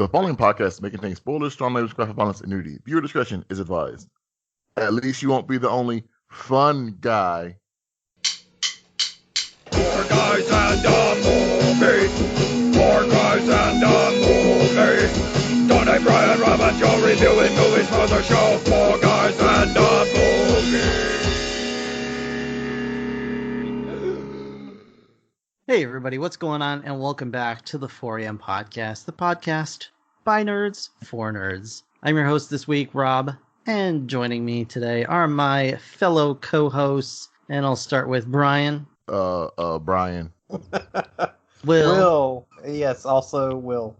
The following podcast may contain spoilers, strong language, graphic violence, and nudity. Viewer discretion is advised. At least you won't be the only fun guy. Four guys and a movie. Four guys and a movie. Donnie, Brian, Rob, and Joe reviewing movies for the show. Four guys and a movie. Hey everybody, what's going on? And welcome back to the 4am podcast, the podcast by nerds for nerds. I'm your host this week, Rob, and joining me today are my fellow co-hosts, and I'll start with Brian. Brian. Will. Yes, also Will.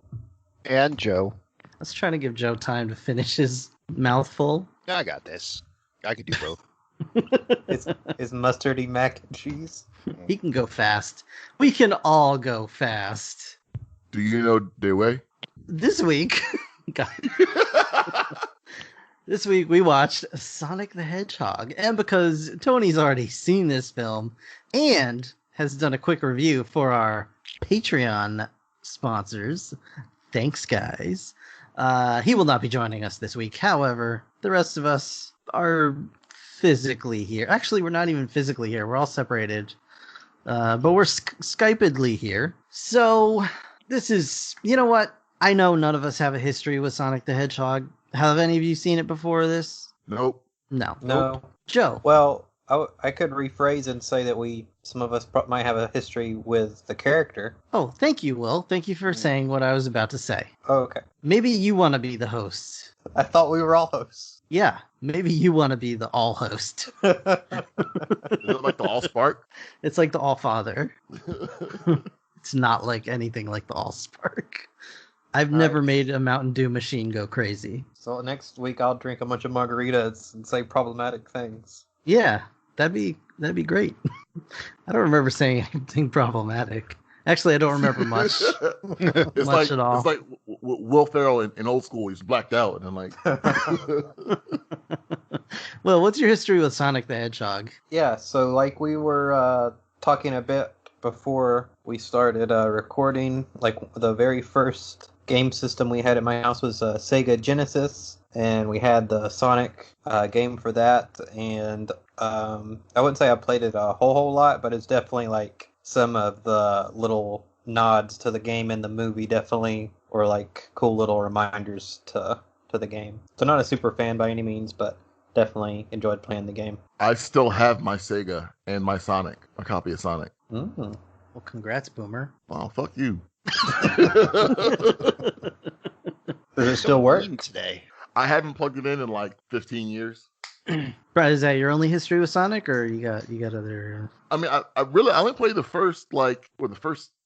And Joe. Let's try to give Joe time to finish his mouthful. I got this. I could do both. Is mustardy mac and cheese? He can go fast. We can all go fast. Do you know Dewey? This week, this week we watched Sonic the Hedgehog. And because Tony's already seen this film and has done a quick review for our Patreon sponsors, thanks guys, he will not be joining us this week. However, the rest of us are physically here. Actually, we're not even physically here. We're all separated. But we're Skypedly here. So this is, you know what? I know none of us have a history with Sonic the Hedgehog. Have any of you seen it before this? Nope. No. No. Joe? Well, I could rephrase and say that some of us might have a history with the character. Oh, thank you, Will. Thank you for saying what I was about to say. Oh, okay. Maybe you want to be the host. I thought we were all hosts. Yeah, maybe you want to be the all host. Is it like the All Spark? It's like the all father. It's not like anything like the all spark. I've never made a Mountain Dew machine go crazy. So next week I'll drink a bunch of margaritas and say problematic things. Yeah, that'd be great. I don't remember saying anything problematic. Actually, I don't remember much. Much at all. It's like Will Ferrell in Old School. He's blacked out, and like. Well, what's your history with Sonic the Hedgehog? Yeah, so like we were talking a bit before we started recording, like the very first game system we had at my house was Sega Genesis, and we had the Sonic game for that, and I wouldn't say I played it a whole lot, but it's definitely like some of the little nods to the game in the movie definitely were like cool little reminders to the game. So not a super fan by any means, but definitely enjoyed playing the game. I still have my Sega and my Sonic, a copy of Sonic. Mm-hmm. Well, congrats, Boomer. Wow, fuck you. Does it still work? Today. I haven't plugged it in like 15 years. Brad, is that your only history with Sonic, or you got other? I mean, I only played the first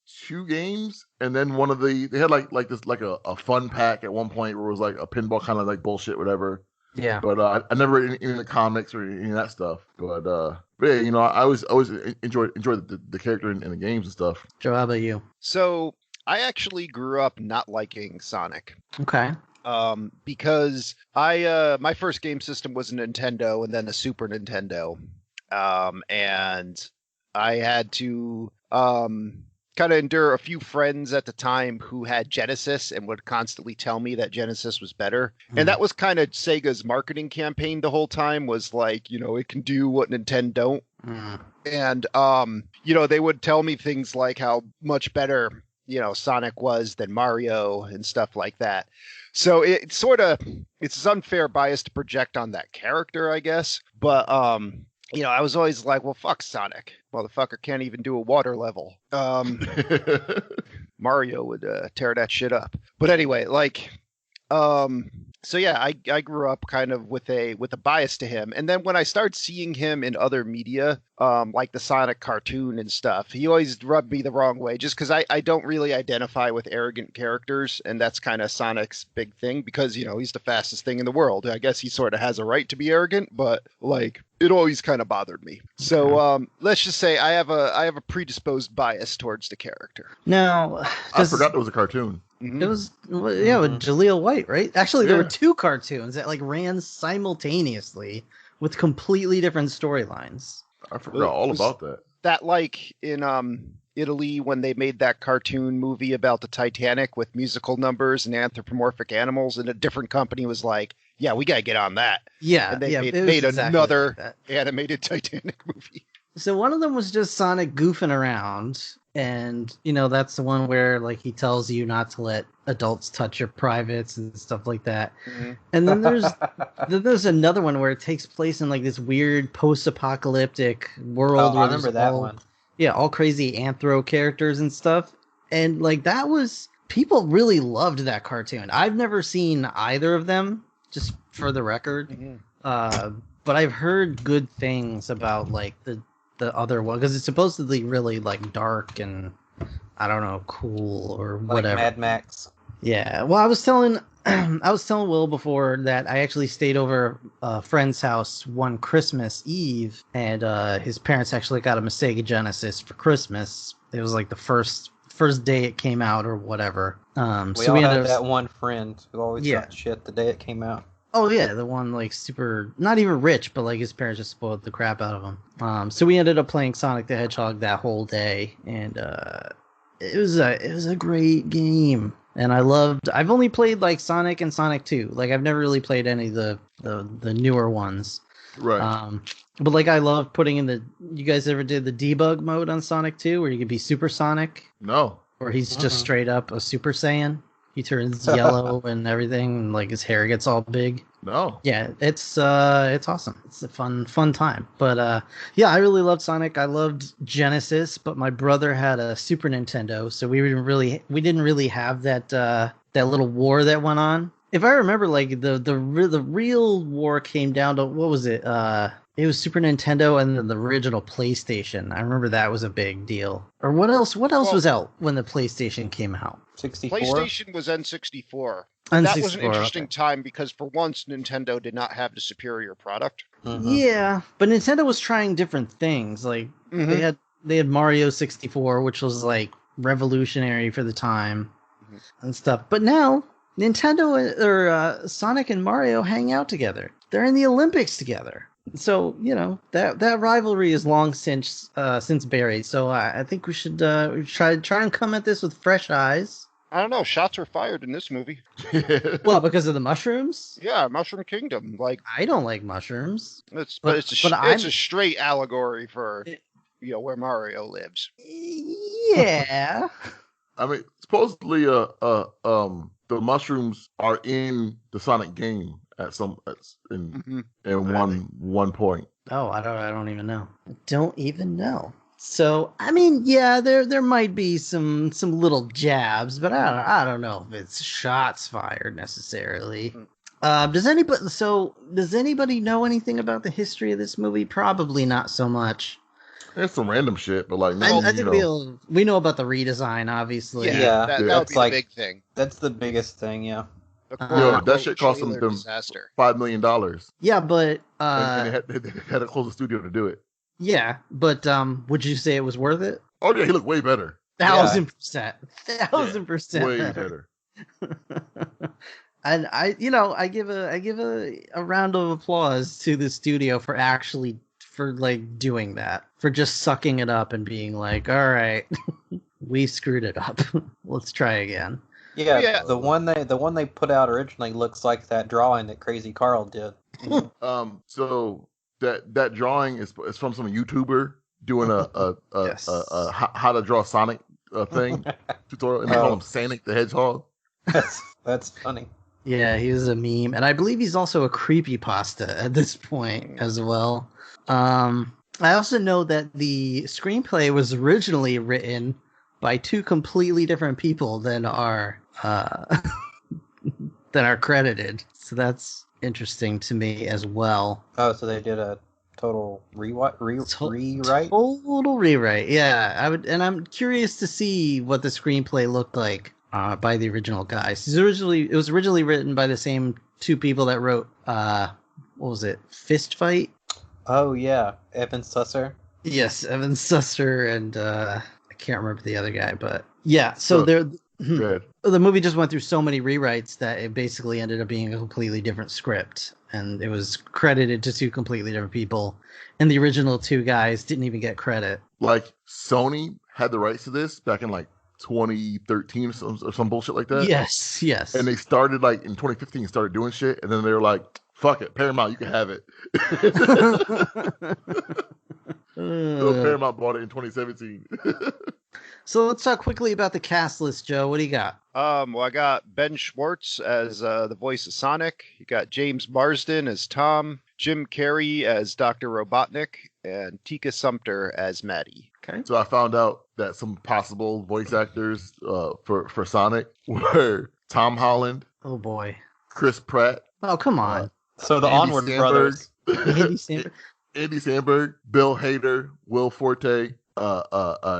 two games, and then one of they had like a fun pack at one point where it was like a pinball kind of like bullshit, whatever. Yeah. But I never read any of the comics or any of that stuff. But yeah, you know, I always enjoyed the character in the games and stuff. Joe, how about you? So I actually grew up not liking Sonic. Okay. Because my first game system was a Nintendo and then a Super Nintendo. And I had to kind of endure a few friends at the time who had Genesis and would constantly tell me that Genesis was better. And that was kind of Sega's marketing campaign the whole time, was like, you know, it can do what Nintendo don't. And, you know, they would tell me things like how much better, you know, Sonic was than Mario and stuff like that. So it's this unfair bias to project on that character, I guess. But, you know, I was always like, well, fuck Sonic. Motherfucker can't even do a water level. Mario would tear that shit up. But anyway, like, so yeah, I grew up kind of with a bias to him. And then when I started seeing him in other media, like the Sonic cartoon and stuff, he always rubbed me the wrong way, just because I don't really identify with arrogant characters. And that's kind of Sonic's big thing, because, you know, he's the fastest thing in the world. I guess he sort of has a right to be arrogant, but like, it always kind of bothered me. So let's just say I have a predisposed bias towards the character. Now, I forgot there was a cartoon. It was, yeah, with Jaleel White, right? Actually, there were two cartoons that like ran simultaneously with completely different storylines. I forgot all about that. That like in Italy when they made that cartoon movie about the Titanic with musical numbers and anthropomorphic animals, and a different company was like, "Yeah, we gotta get on that," Yeah, and they yeah, it was made exactly like another that. animated Titanic movie. So one of them was just Sonic goofing around, and you know that's the one where like he tells you not to let adults touch your privates and stuff like that. And then there's another one where it takes place in like this weird post-apocalyptic world Oh, I where there's remember that all one. yeah, all crazy anthro characters and stuff. And like that was people really loved that cartoon. I've never seen either of them, just for the record. Uh, but I've heard good things about like the other one because it's supposedly really like dark and I don't know, cool or Like whatever. Mad Max. Yeah. Well, I was telling I was telling Will before that I actually stayed over a friend's house one Christmas Eve, and his parents actually got him a Sega Genesis for Christmas. It was like the first day it came out or whatever. We So all we had ended up. that one friend who always Yeah. got shit the day it came out. Oh yeah, the one like super, not even rich, but like his parents just spoiled the crap out of him. So we ended up playing Sonic the Hedgehog that whole day, and it was a great game. And I've only played like Sonic and Sonic 2. Like I've never really played any of the newer ones. Right. But like I love putting in you guys ever did the debug mode on Sonic 2 where you could be Super Sonic, No. or he's just straight up a Super Saiyan. He turns yellow and everything, and like his hair gets all big. No. Yeah, it's awesome. It's a fun time. But yeah, I really loved Sonic. I loved Genesis, but my brother had a Super Nintendo, so we didn't really have that little war that went on. If I remember, like the real war came down to what was it? It was Super Nintendo and then the original PlayStation. I remember that was a big deal. Or what else? What else Well- was out when the PlayStation came out? 64? PlayStation was N64. And that was an N64, interesting okay. time because for once Nintendo did not have the superior product. Mhm. Yeah, but Nintendo was trying different things. Like Mhm. they had Mario 64, which was like revolutionary for the time and stuff. But now Nintendo or Sonic and Mario hang out together. They're in the Olympics together. So you know that rivalry is long since buried. So I think we should try and come at this with fresh eyes. I don't know. Shots were fired in this movie. Well, because of the mushrooms. Yeah, Mushroom Kingdom. Like I don't like mushrooms. it's But- it's but it's I'm- a straight allegory for It- where Mario lives. Yeah. I mean, supposedly, the mushrooms are in the Sonic game in Mhm. one point. Oh, I don't even know. I don't even know. So, I mean, yeah, there might be some little jabs, but I don't know if it's shots fired necessarily. Does anybody know anything about the history of this movie? Probably not so much. There's some random shit, but like, I you think know, we know about the redesign, obviously. Yeah, that would that's be like- the big thing. That's the biggest thing, yeah. The Yo, quote-unquote that shit cost them trailer them disaster. $5 million, Yeah, but and they had to close the studio to do it. yeah, but would you say it was worth it? Oh yeah, he looked way better. 1,000%. 1,000% Way better. better. And I give a round of applause to the studio for like doing that, for just sucking it up and being like, all right, we screwed it up. Let's try again. Yeah, Yeah. the one they put out originally looks like that drawing that Crazy Carl did. So that drawing is from some YouTuber doing a Yes. how to draw Sonic thing tutorial, and they call him Sonic the Hedgehog. That's funny. Yeah, he was a meme, and I believe he's also a creepypasta at this point as well. I also know that the screenplay was originally written by two completely different people than are credited. So that's interesting to me as well. Oh, so they did a total rewrite? Total rewrite. Yeah, I'm curious to see what the screenplay looked like by the original guys. It was originally written by the same two people that wrote what was it? Fist Fight? Oh yeah, Evan Susser. Yes, Evan Susser and I can't remember the other guy, but yeah. So Good. the movie just went through so many rewrites that it basically ended up being a completely different script, and it was credited to two completely different people, and the original two guys didn't even get credit. Like Sony had the rights to this back in like 2013 or some bullshit like that. Yes, yes. And they started like in 2015, started doing shit, and then they were like, "Fuck it, Paramount, you can have it." So Paramount bought it in 2017. So let's talk quickly about the cast list, Joe. What do you got? Well, I got Ben Schwartz as the voice of Sonic. You got James Marsden as Tom, Jim Carrey as Dr. Robotnik, and Tika Sumpter as Maddie. Okay. So I found out that some possible voice actors for Sonic were Tom Holland, Oh boy. Chris Pratt, Oh, come on. So the Andy Onward Samberg. brothers. Andy Samberg. Andy Samberg, Bill Hader, Will Forte,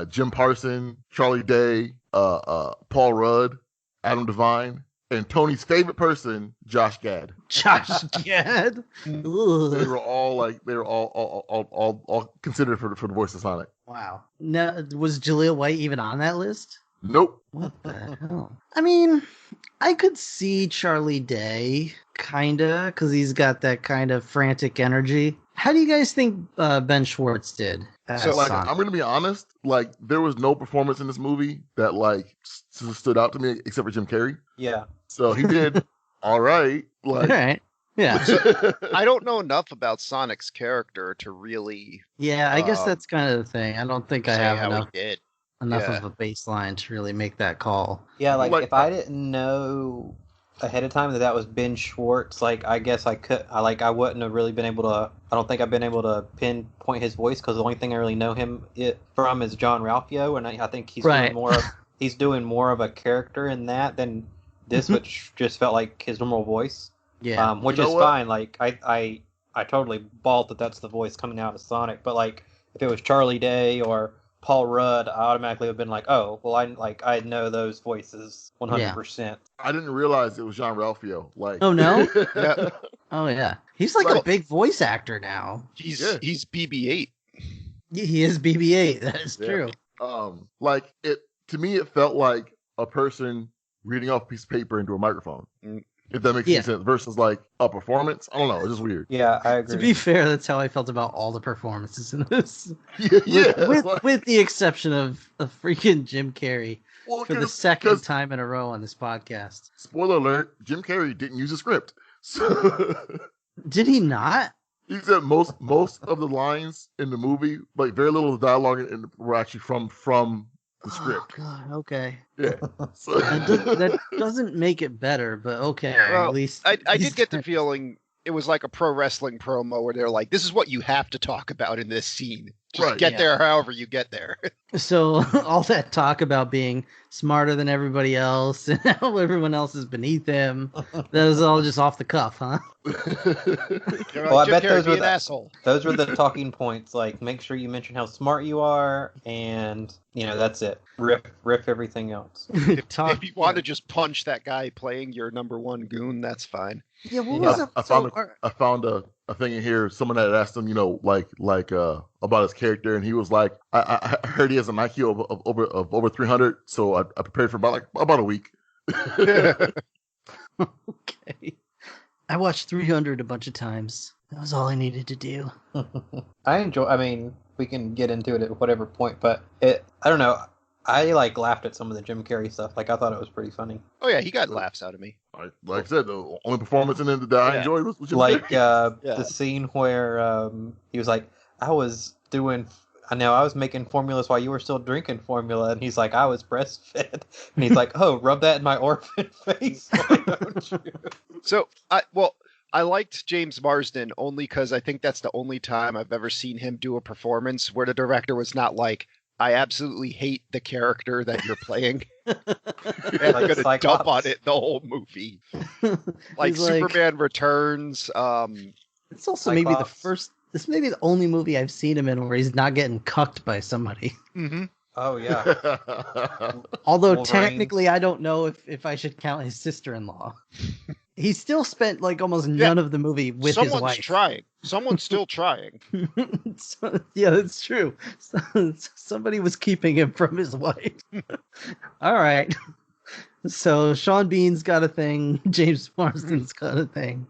Jim Parson, Charlie Day, Paul Rudd, Adam Devine, and Tony's favorite person, Josh Gad. Josh Gad. They Ugh. were all considered for the voice of Sonic. Wow. Now, was Jaleel White even on that list? Nope. What the hell? I mean, I could see Charlie Day, kinda, because he's got that kind of frantic energy. How do you guys think Ben Schwartz did? So, Like, Sonic? I'm gonna be honest. Like, there was no performance in this movie that like stood out to me except for Jim Carrey. Yeah. So he did all right. Like, All right. Yeah. I don't know enough about Sonic's character to really Yeah, I guess that's kind of the thing. I don't think I say have how enough he did. of a baseline to really make that call. Yeah, like, Like- if I didn't know ahead of time that was Ben Schwartz, like, I guess I wouldn't have really been able to. I don't think I've been able to pinpoint his voice because the only thing I really know him from is John Ralphio, and I think he's Right. doing more of a character in that than this, which just felt like his normal voice. Yeah. Which You know is what? fine. Like, I totally bought that that's the voice coming out of Sonic, but like if it was Charlie Day or Paul Rudd, I automatically would have been like, oh, well, I know those voices 100%. I didn't realize it was Jean Ralphio. Like, Oh, no? Yeah. Oh, yeah. He's like a Like- big voice actor now. He's Yeah. he's BB-8. He is BB-8. That is Yeah. true. Like it to me, it felt like a person reading off a piece of paper into a microphone. Mm. If that makes Yeah. any sense, versus like a performance. I don't know. It's just weird. Yeah, I agree. To be fair, that's how I felt about all the performances in this. Yeah. With the exception of freaking Jim Carrey Well, for the 'cause- second 'cause, time in a row on this podcast. spoiler alert: Jim Carrey didn't use a script, so Did he not? he said most of the lines in the movie, like very little of the dialogue, were actually from the script. Oh, God, okay. Yeah. So, That doesn't make it better, but okay. Well, at least I did get the feeling it was like a pro wrestling promo where they're like, this is what you have to talk about in this scene. Just Right. get Yeah. there however you get there. So all that talk about being smarter than everybody else and how everyone else is beneath him, that was all just off the cuff, huh? They're Well, I Jim bet Carrey, those be were an the- asshole. Those were the talking points. Like, make sure you mention how smart you are, and that's it. Riff everything else. If you want to just punch that guy playing your number one goon, that's fine. Yeah, what was it? I found a thing in here. Someone had asked him, like about his character, and he was like, I heard he has an IQ of over 300, so I prepared for about a week. Okay. I watched 300 a bunch of times. That was all I needed to do. I mean, we can get into it at whatever point, but I don't know. I laughed at some of the Jim Carrey stuff. Like, I thought it was pretty funny. Oh yeah, he got laughs out of me. Like I said, the only performance in it that I Yeah. enjoyed was Jim Like Carrey. the scene where he was like, I was making formulas while you were still drinking formula, and he's like, I was breastfed, and he's like, oh, rub that in my orphan face, why don't you? So I liked James Marsden only because I think that's the only time I've ever seen him do a performance where the director was not like, I absolutely hate the character that you're playing. And I'm Like gonna dump Cyclops. on it the whole movie. Like He's like- Superman Returns. It's also maybe the Cyclops. first. This may be the only movie I've seen him in where he's not getting cucked by somebody. Oh yeah, Although Wolverines. technically, I don't know if I should count his sister-in-law. He still spent like almost none of the movie with Someone's his wife. trying. Someone's still trying. So, yeah, that's true. Somebody was keeping him from his wife. All right. So Sean Bean's got a thing. James Marsden's got a thing.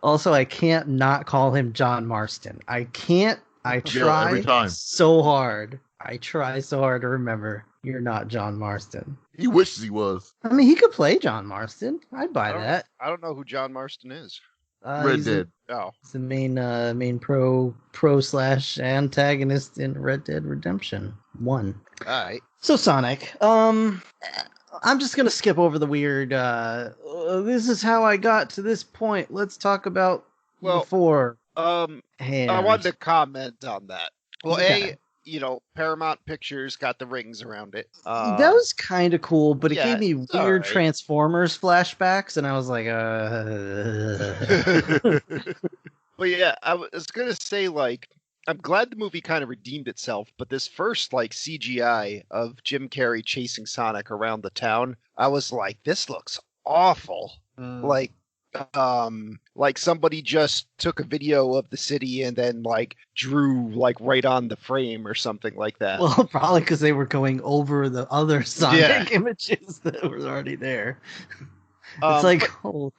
Also, I can't not call him John Marston. I can't. I Yeah, every try time. so hard. I try so hard to remember. You're not John Marston. He wishes he was. I mean, he could play John Marston. I'd buy that. I don't know who John Marston is. Red He's Dead. Oh, the main pro slash antagonist in Red Dead Redemption 1. all right. So Sonic, I'm just gonna skip over the weird. This is how I got to this point. Let's talk about before. I wanted to comment on that. Well, Okay. Paramount Pictures got the rings around it. That was kind of cool, but it yeah, gave me it's weird alright. Transformers flashbacks, and I was like, But yeah, I was gonna say, like, I'm glad the movie kind of redeemed itself, but this first like CGI of Jim Carrey chasing Sonic around the town, I was like, this looks awful. Like somebody just took a video of the city and then like drew like right on the frame or something like that. well, probably because they were going over the other Sonic images that were already there. It's like,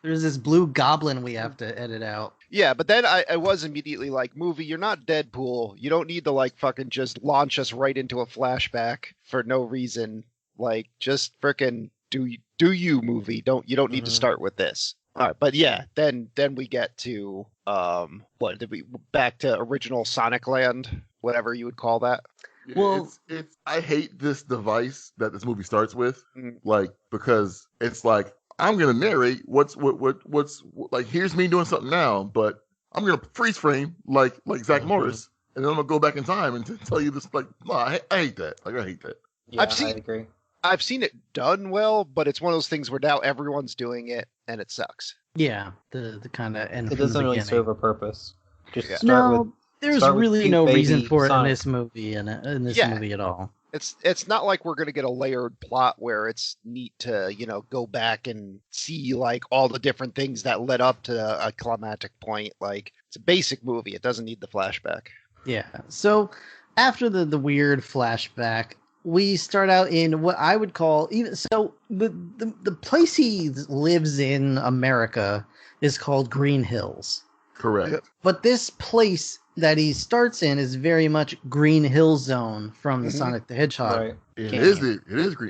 there's this blue goblin we have to edit out. Yeah, but then I was immediately like, movie, you're not Deadpool. You don't need to like fucking just launch us right into a flashback for no reason. Like, just frickin' do you movie. You don't need to start with this. All right, but yeah, then we get to back to original Sonic Land, whatever you would call that. Well- it's I hate this device that this movie starts with, Mm. like, because it's like I'm gonna narrate what's like. Here's me doing something now, but I'm gonna freeze frame like Zach Morris, and then I'm gonna go back in time and tell you this. Like, no, I hate that. Like, I hate that. Yeah, I've seen- I agree. I've seen it done well, but it's one of those things where now everyone's doing it and it sucks. Yeah, the kind of end. It from the doesn't really beginning. serve a purpose. Just Yeah. start with. There's start with really cute no reason baby for it in Sonic. this movie in this Yeah. movie at all. It's not like we're gonna get a layered plot where it's neat to go back and see like all the different things that led up to a climactic point. Like, it's a basic movie. It doesn't need the flashback. Yeah. So after the weird flashback, we start out in what I would call the place he lives in America is called Green Hills. Correct. But this place that he starts in is very much Green Hill Zone from the Mhm. Sonic the Hedgehog. Right. It game. is green.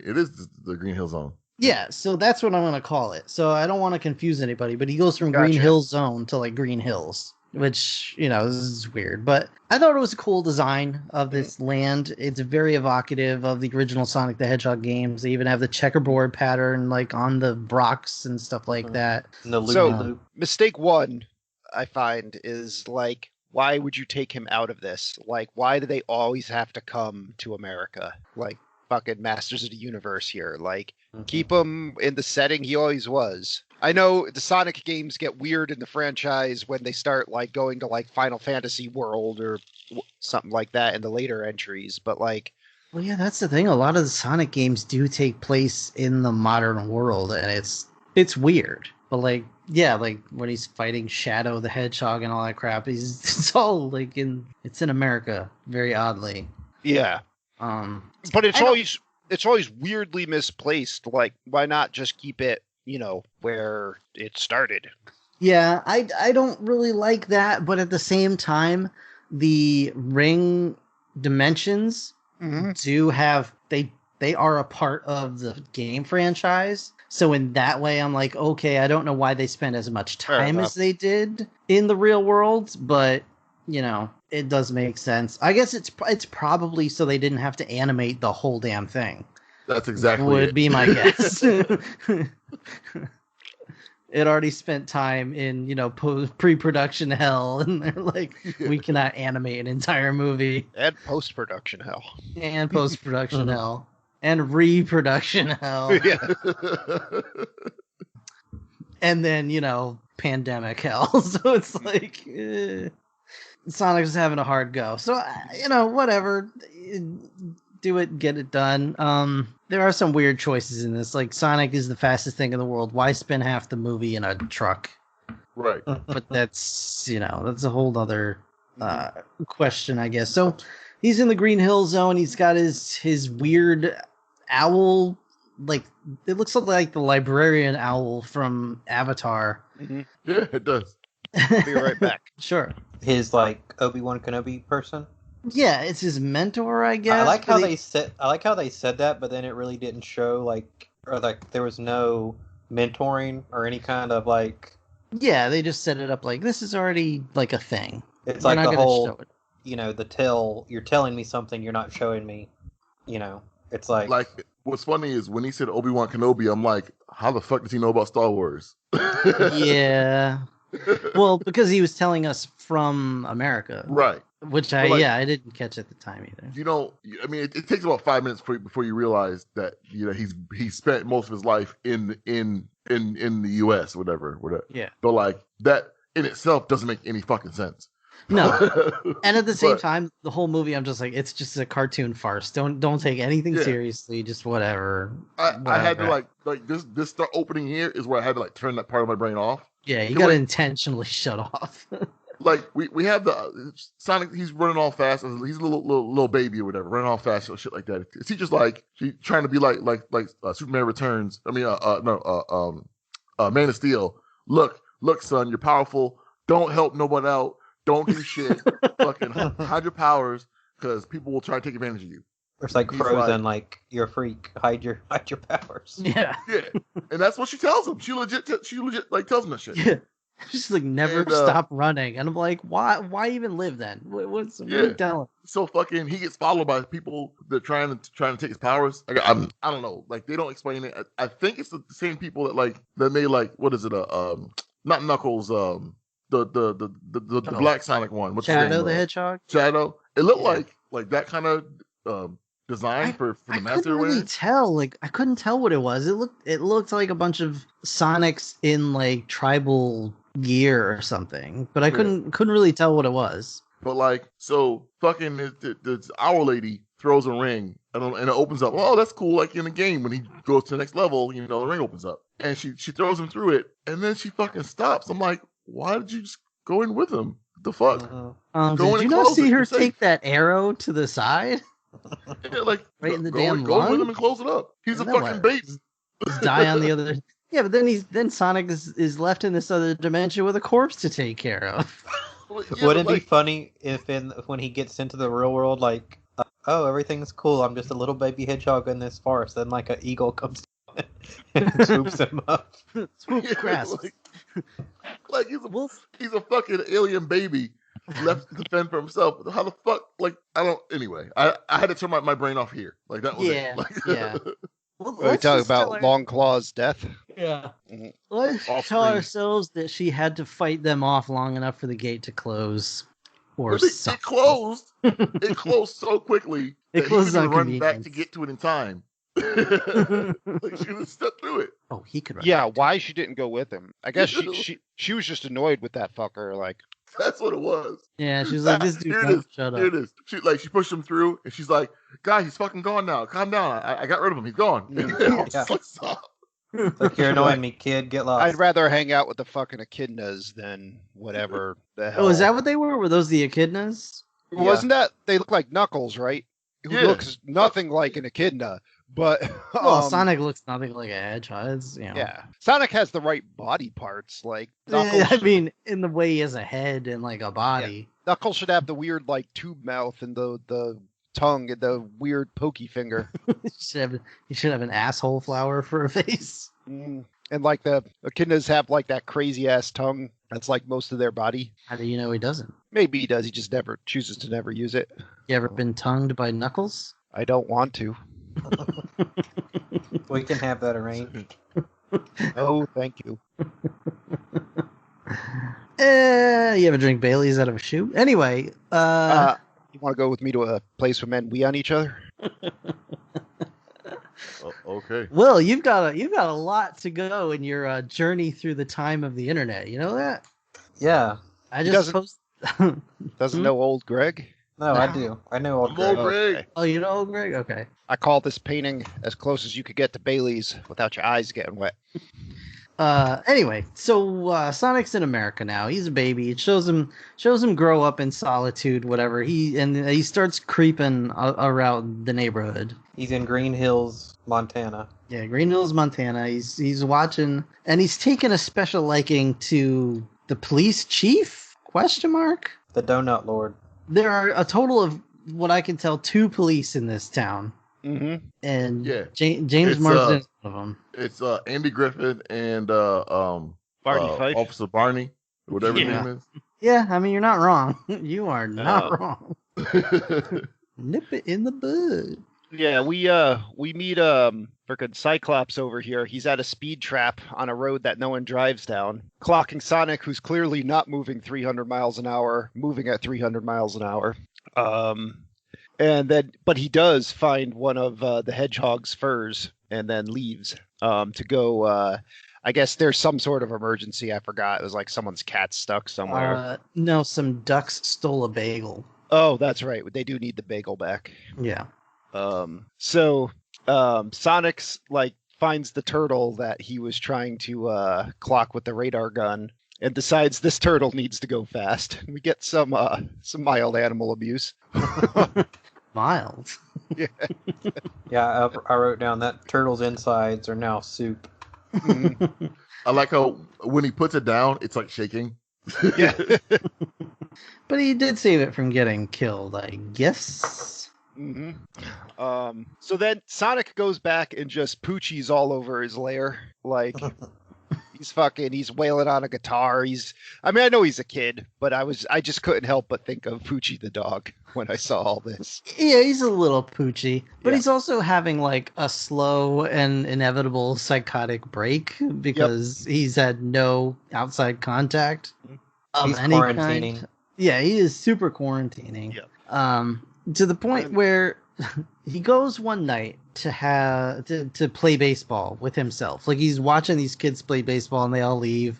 It is the Green Hill Zone. Yeah, so that's what I'm going to call it. So I don't want to confuse anybody, but he goes from Green Gotcha. Hill Zone to like Green Hills, which, this is weird. But I thought it was a cool design of this land. It's very evocative of the original Sonic the Hedgehog games. They even have the checkerboard pattern like on the rocks and stuff like Mhm. that. And the So- loop. Mistake one, I find, is like, why would you take him out of this? Like, why do they always have to come to America? Like, fucking Masters of the Universe here. Like, keep him in the setting he always was. I know the Sonic games get weird in the franchise when they start like going to like Final Fantasy World or something like that in the later entries, but like, Well, yeah, that's the thing. A lot of the Sonic games do take place in the modern world, and it's weird. But like, yeah, like when he's fighting Shadow the Hedgehog and all that crap, it's all like it's in America, very oddly. yeah. But I don't- it's always weirdly misplaced. Like, why not just keep it, where it started? Yeah, I don't really like that, but at the same time, the ring dimensions do have they are a part of the game franchise. So in that way, I'm like, okay, I don't know why they spent as much time enough. as they did in the real world, but it does make sense. I guess it's probably so they didn't have to animate the whole damn thing. That's exactly Would it. be my guess. It already spent time in pre-production hell, and they're like, we cannot animate an entire movie, And post-production hell. and post-production hell, and reproduction hell, Yeah. and then pandemic hell. So it's like Sonic's having a hard go. So whatever, do it, get it done. There are some weird choices in this. Like, Sonic is the fastest thing in the world. Why spend half the movie in a truck? Right. But that's a whole other question, I guess. So he's in the Green Hill Zone. He's got his weird owl, like it looks like the librarian owl from Avatar. Yeah, it does. Be right back. Sure. His like Obi-Wan Kenobi person. Yeah, it's his mentor, I guess. I like but how he- they said. I like how they said that, but then it really didn't show or there was no mentoring or any kind of like. Yeah, they just set it up like this is already like a thing. It's We're like not the going to show whole, it. the tell. You're telling me something, you're not showing me. It's like Like, what's funny is when he said Obi-Wan Kenobi, I'm like, how the fuck does he know about Star Wars? Yeah. Well, because he was telling us from America, Right. which But, like, I didn't catch at the time either. I mean, it takes about 5 minutes before you realize that he spent most of his life in the U.S. whatever. Yeah. But like that in itself doesn't make any fucking sense. No. And at the same But, time, the whole movie, I'm just like, it's just a cartoon farce. Don't take anything Yeah. seriously. Just whatever. I had to whatever. like this start opening here is where I had to like turn that part of my brain off. Yeah, you You're got to like- intentionally shut off. Like we have the Sonic, he's running all fast. He's a little baby or whatever, running all fast or shit like that. Is he just like trying to be like Superman Returns? I mean, Man of Steel. Look, son, you're powerful. Don't help no one out. Don't do shit. Fucking hide your powers because people will try to take advantage of you. it's like He's Frozen. Like you're a freak. Hide your powers. Yeah. Yeah, and that's what she tells him. She legit like tells him that shit. Yeah. Just like never And, stop running. And I'm like, why even live then? What are you telling? So fucking he gets followed by people that are trying to take his powers. I don't know. Like they don't explain it. I think it's the same people that made like what is it? Not Knuckles. The Black Sonic one. What's his Shadow name? the Hedgehog? Shadow. It looked Yeah. like that kind of design for the I Master couldn't really tell. Like I couldn't tell what it was. It looked like a bunch of Sonics in like tribal gear or something, but I Yeah. couldn't really tell what it was. But like, so fucking this Owl Lady throws a ring and it opens up. Oh, that's cool. Like in the game, when he goes to the next level, the ring opens up and she throws him through it, and then she fucking stops. I'm like, why did you just go in with him? What the fuck? Mhm. Go in Did you and not close see it. her You're safe. take that arrow to the side? Yeah, like Right in the go damn go lung? with him and close it up. He's a Then fucking what? bait. Just die on the other. Yeah, but then Sonic is left in this other dimension with a corpse to take care of. Yeah, Would it but, be funny if when he gets into the real world, like, oh, everything's cool. I'm just a little baby hedgehog in this forest. Then like an eagle comes down and swoops him up. Swoop Yeah, grasp. like he's a fucking alien baby left to fend for himself. How the fuck? Like I don't. Anyway, I had to turn my brain off here. Like that was Yeah, it. Like, yeah. Well, We talk about Long Claw's death. Yeah. Mhm. Let's Off tell screen. ourselves that she had to fight them off long enough for the gate to close. Or But it something. closed. It closed so quickly It that closed he on didn't run back convenience. to get to it in time. Like she would stepped through it. Oh, he could run. Yeah, back. why she didn't go with him? I guess she was just annoyed with that fucker. Like, That's what it was. Yeah, she was like, this dude Here it won't is. shut Here up. it is. She pushed him through, and she's like, "Guy, he's fucking gone now. Calm down. I got rid of him. He's gone." Yeah. It's like, stop. Like you're annoying me, kid. Get lost. I'd rather hang out with the fucking echidnas than whatever the hell. Oh, is that what they were? Were those the echidnas? Yeah. Wasn't that they look like Knuckles, right? Who Yeah. looks nothing like an echidna, but Well, Sonic looks nothing like a hedgehog. It's, yeah, Sonic has the right body parts. Like Yeah, Knuckles, I mean, in the way he has a head and like a body. Knuckles should have the weird like tube mouth and the tongue and the weird pokey finger. He should have an asshole flower for a face. Mm. And like the echidnas have like that crazy ass tongue. That's like most of their body. How do you know he doesn't? Maybe he does. He just never chooses to never use it. You ever been tongued by Knuckles? I don't want to. We can have that arranged. Oh, thank you. You ever drink Bailey's out of a shoe? Anyway, You want to go with me to a place where men wee on each other? Oh, okay. Will, you've got a lot to go in your journey through the time of the internet. You know that? Yeah. I He just doesn't- post. Doesn't know old Greg? No, I do. I know old I'm Greg. Greg. Oh, you know Greg? Okay. I call this painting as close as you could get to Bailey's without your eyes getting wet. Anyway, so Sonic's in America now. He's a baby. It shows him grow up in solitude, whatever. He starts creeping around the neighborhood. He's in Green Hills, Montana. Yeah, Green Hills, Montana. He's watching, and he's taken a special liking to the police chief? Question mark. The Donut Lord. There are a total of what I can tell, 2 police in this town, Mm-hmm. and Yeah. James It's, Marsden is one of them. It's Andy Griffin and Barney Fife. Officer Barney, whatever his Yeah. name Yeah, I mean, you're not wrong. You are not wrong. is. Nip it in the bud. Yeah, we meet frickin' Cyclops over here. He's at a speed trap on a road that no one drives down, clocking Sonic, who's clearly not moving 300 miles an hour, moving at 300 miles an hour. But he does find one of the hedgehog's furs and then leaves to go. I guess there's some sort of emergency. I forgot. It was like someone's cat stuck somewhere. No, some ducks stole a bagel. Oh, that's right. They do need the bagel back. Yeah. Sonic's like finds the turtle that he was trying to clock with the radar gun and decides this turtle needs to go fast. We get some mild animal abuse. Mild. Yeah. Yeah, I wrote down that turtle's insides are now soup. I like how when he puts it down, it's like shaking. Yeah. But he did save it from getting killed, I guess. Mm-hmm. So then Sonic goes back and just poochies all over his lair. Like he's wailing on a guitar. I know he's a kid, but I just couldn't help but think of Poochie the dog when I saw all this. Yeah, he's a little poochy, but Yeah. he's also having like a slow and inevitable psychotic break because he's had no outside contact of He's any quarantining. kind. Yeah, he is super quarantining. Yep. To the point where he goes one night to play baseball with himself. Like he's watching these kids play baseball and they all leave.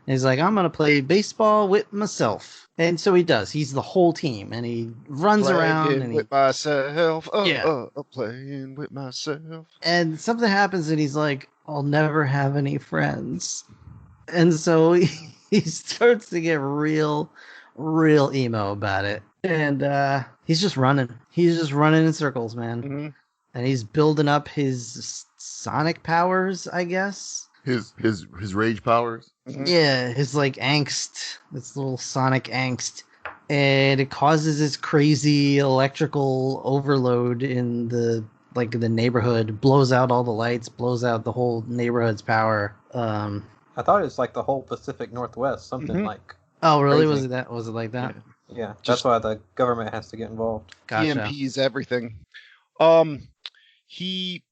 And he's like, I'm gonna play baseball with myself. And so he does. He's the whole team and he runs around and with myself. Yeah. Playing with myself. and something happens and he's like, I'll never have any friends. And so he starts to get real emo about it. And he's just running. He's just running in circles, man. Mm-hmm. And he's building up his sonic powers, I guess. His rage powers. Mm-hmm. Yeah, his like angst, this little sonic angst. And it causes this crazy electrical overload in the neighborhood, blows out all the lights, blows out the whole neighborhood's power. I thought it was like the whole Pacific Northwest, something like. Oh, really? Crazy. Was it like that? Yeah, that's why the government has to get involved. Gotcha. EMPs everything. He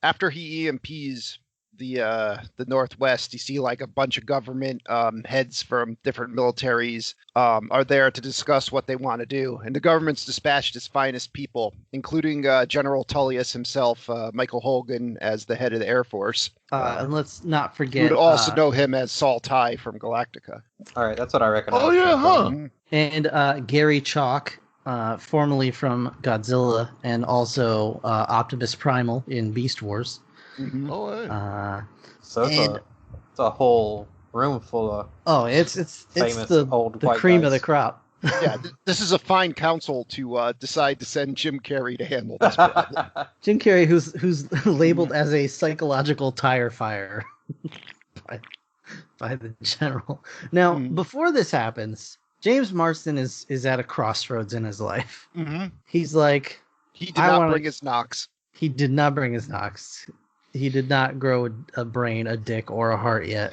after he EMPs the Northwest, you see like a bunch of government heads from different militaries are there to discuss what they want to do, and the government's dispatched its finest people, including General Tullius himself, Michael Hogan, as the head of the Air Force. And let's not You forget. would also know him as Saul Ty from Galactica. All right, that's what I recognize. Oh yeah, huh? And Gary Chalk, formerly from Godzilla and also Optimus Primal in Beast Wars. Mm-hmm. Oh, hey. So it's a whole room full of. It's Famous the old the white cream guys. of the crop. Yeah, this is a fine council to decide to send Jim Carrey to handle this problem. Jim Carrey, who's labeled as a psychological tire fire by the general. Now, before this happens, James Marsden is at a crossroads in his life. Mm-hmm. He's like, He did not bring his Knox. he did not bring his Knox. He did not grow a brain, a dick, or a heart yet.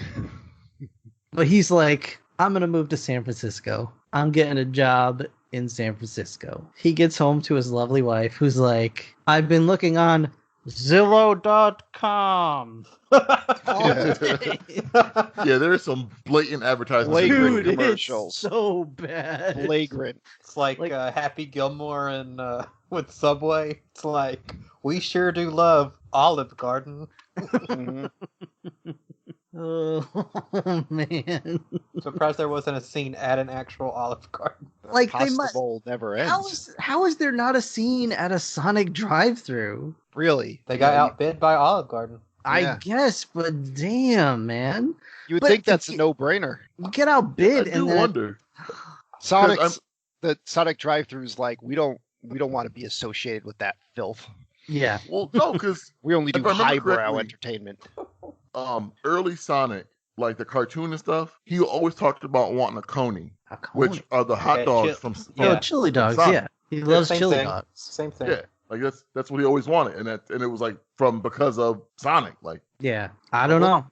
But he's like, I'm going to move to San Francisco. I'm getting a job in San Francisco. He gets home to his lovely wife, who's like, I've been looking on Zillow.com all day. Yeah, there's some blatant advertisements. Flagrant Dude, commercials. it's so bad. Flagrant. It's like, Like- Happy Gilmore and with Subway. It's like, we sure do love Olive Garden. Mm-hmm. Oh, man. Surprised there wasn't a scene at an actual Olive Garden. Like, they Pasta must... bowl never ends. How is there not a scene at a Sonic drive-thru? Really? They got outbid by Olive Garden. I Yeah. guess, but damn, man. You would But think to that's a get- no-brainer. You get I outbid do and then... wonder. The Sonic drive-throughs, like, we don't want to be associated with that filth. Yeah. Well, no, because We only do If I remember highbrow correctly- entertainment. early Sonic like the cartoon and stuff, he always talked about wanting a coney, A which coney. are the hot Yeah, dogs from Oh, yeah. chili dogs. Sonic. Yeah, he loves Same chili thing. dogs. Same thing. Yeah, like that's what he always wanted, and it was like because of Sonic. Like, Yeah, I don't know.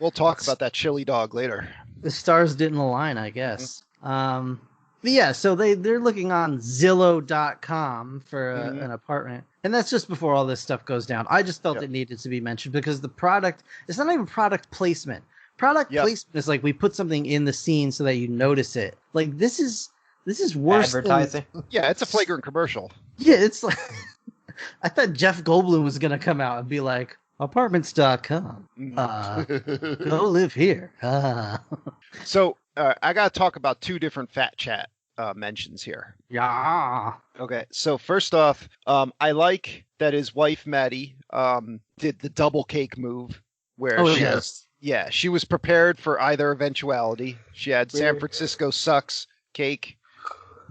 We'll talk about that chili dog later. The stars didn't align, I guess. But yeah, so they're looking on Zillow.com for an apartment. And that's just before all this stuff goes down. I just felt it needed to be mentioned because the product, it's not even product placement. Product placement is like we put something in the scene so that you notice it. Like this is worse Advertising. Yeah, it's a flagrant commercial. Yeah, it's like I thought Jeff Goldblum was going to come out and be like, apartments.com. Go live here. So I got to talk about two different Fat Chat mentions here. Yeah. Okay, so first off, I like that his wife Maddie did the double cake move, where she was prepared for either eventuality. She had San Francisco sucks cake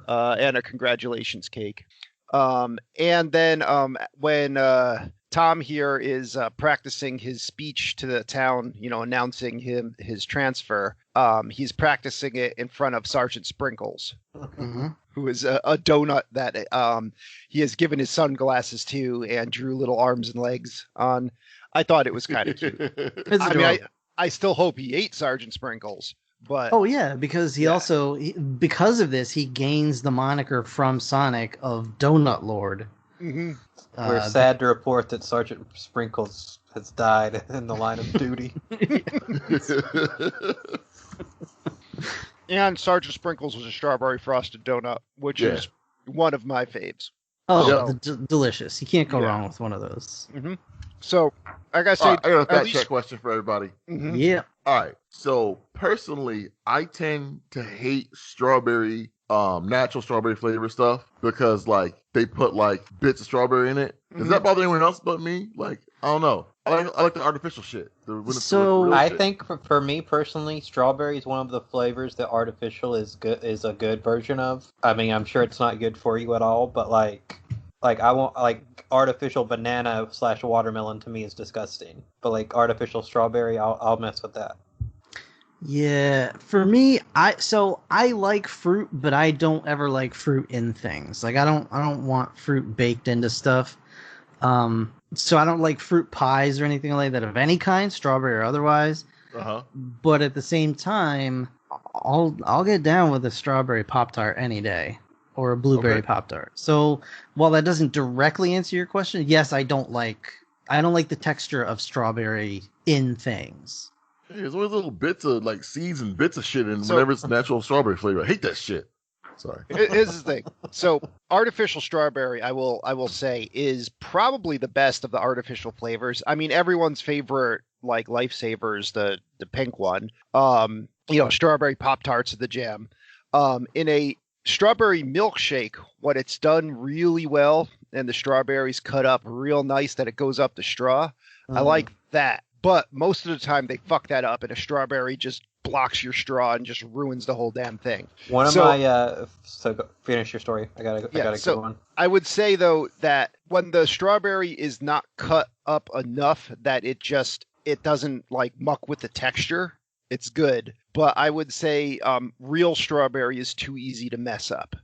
and a congratulations cake. And then when Tom here is practicing his speech to the town, announcing his transfer, he's practicing it in front of Sergeant Sprinkles, who is a donut that he has given his sunglasses to and drew little arms and legs on. I thought it was kind of cute. I still hope he ate Sergeant Sprinkles. But because because of this, he gains the moniker from Sonic of Donut Lord. Mm-hmm. We're sad to report that Sergeant Sprinkles has died in the line of duty. And Sergeant Sprinkles was a strawberry frosted donut, which is one of my faves. Oh, delicious. You can't go wrong with one of those. Mm-hmm. So, I gotta say, I got a fact check question for everybody. Mm-hmm. Yeah. All right. So personally, I tend to hate strawberry, natural strawberry flavor stuff because like they put like bits of strawberry in it. Does that bother anyone else but me? Like, I don't know. I like the artificial shit. I think for me personally, strawberry is one of the flavors that artificial is a good version of. I mean, I'm sure it's not good for you at all, but like I won't like artificial banana / watermelon to me is disgusting. But like artificial strawberry, I'll mess with that. Yeah, for me, I like fruit, but I don't ever like fruit in things. Like I don't want fruit baked into stuff. So I don't like fruit pies or anything like that of any kind, strawberry or otherwise. But at the same time, I'll get down with a strawberry Pop-Tart any day or a blueberry Pop-Tart. So while that doesn't directly answer your question, yes, I don't like the texture of strawberry in things. Hey, there's always little bits of like seeds and bits of shit in whenever it's natural strawberry flavor. I hate that shit. Sorry. Here's the thing. So artificial strawberry, I will say, is probably the best of the artificial flavors. I mean, everyone's favorite like lifesavers, the pink one. Strawberry Pop-Tarts are the jam. In a strawberry milkshake, what it's done really well, and the strawberries cut up real nice that it goes up the straw. I like that. But most of the time they fuck that up and a strawberry just blocks your straw and just ruins the whole damn thing. Finish your story. I got a good one. I would say though that when the strawberry is not cut up enough that it doesn't like muck with the texture, it's good. But I would say real strawberry is too easy to mess up.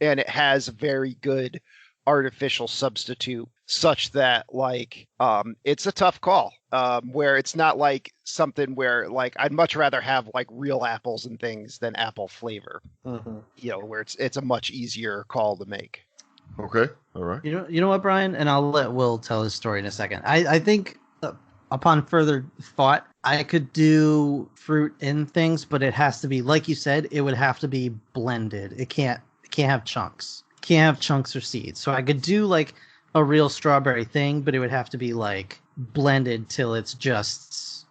And it has a very good artificial substitute such that like it's a tough call where it's not like something where like I'd much rather have like real apples and things than apple flavor. Where it's a much easier call to make. Okay. All right. You know what, Brian? And I'll let Will tell his story in a second. I think upon further thought, I could do fruit in things, but it has to be, like you said, it would have to be blended. It can't have chunks. Can't have chunks or seeds. So I could do like a real strawberry thing, but it would have to be like blended till it's just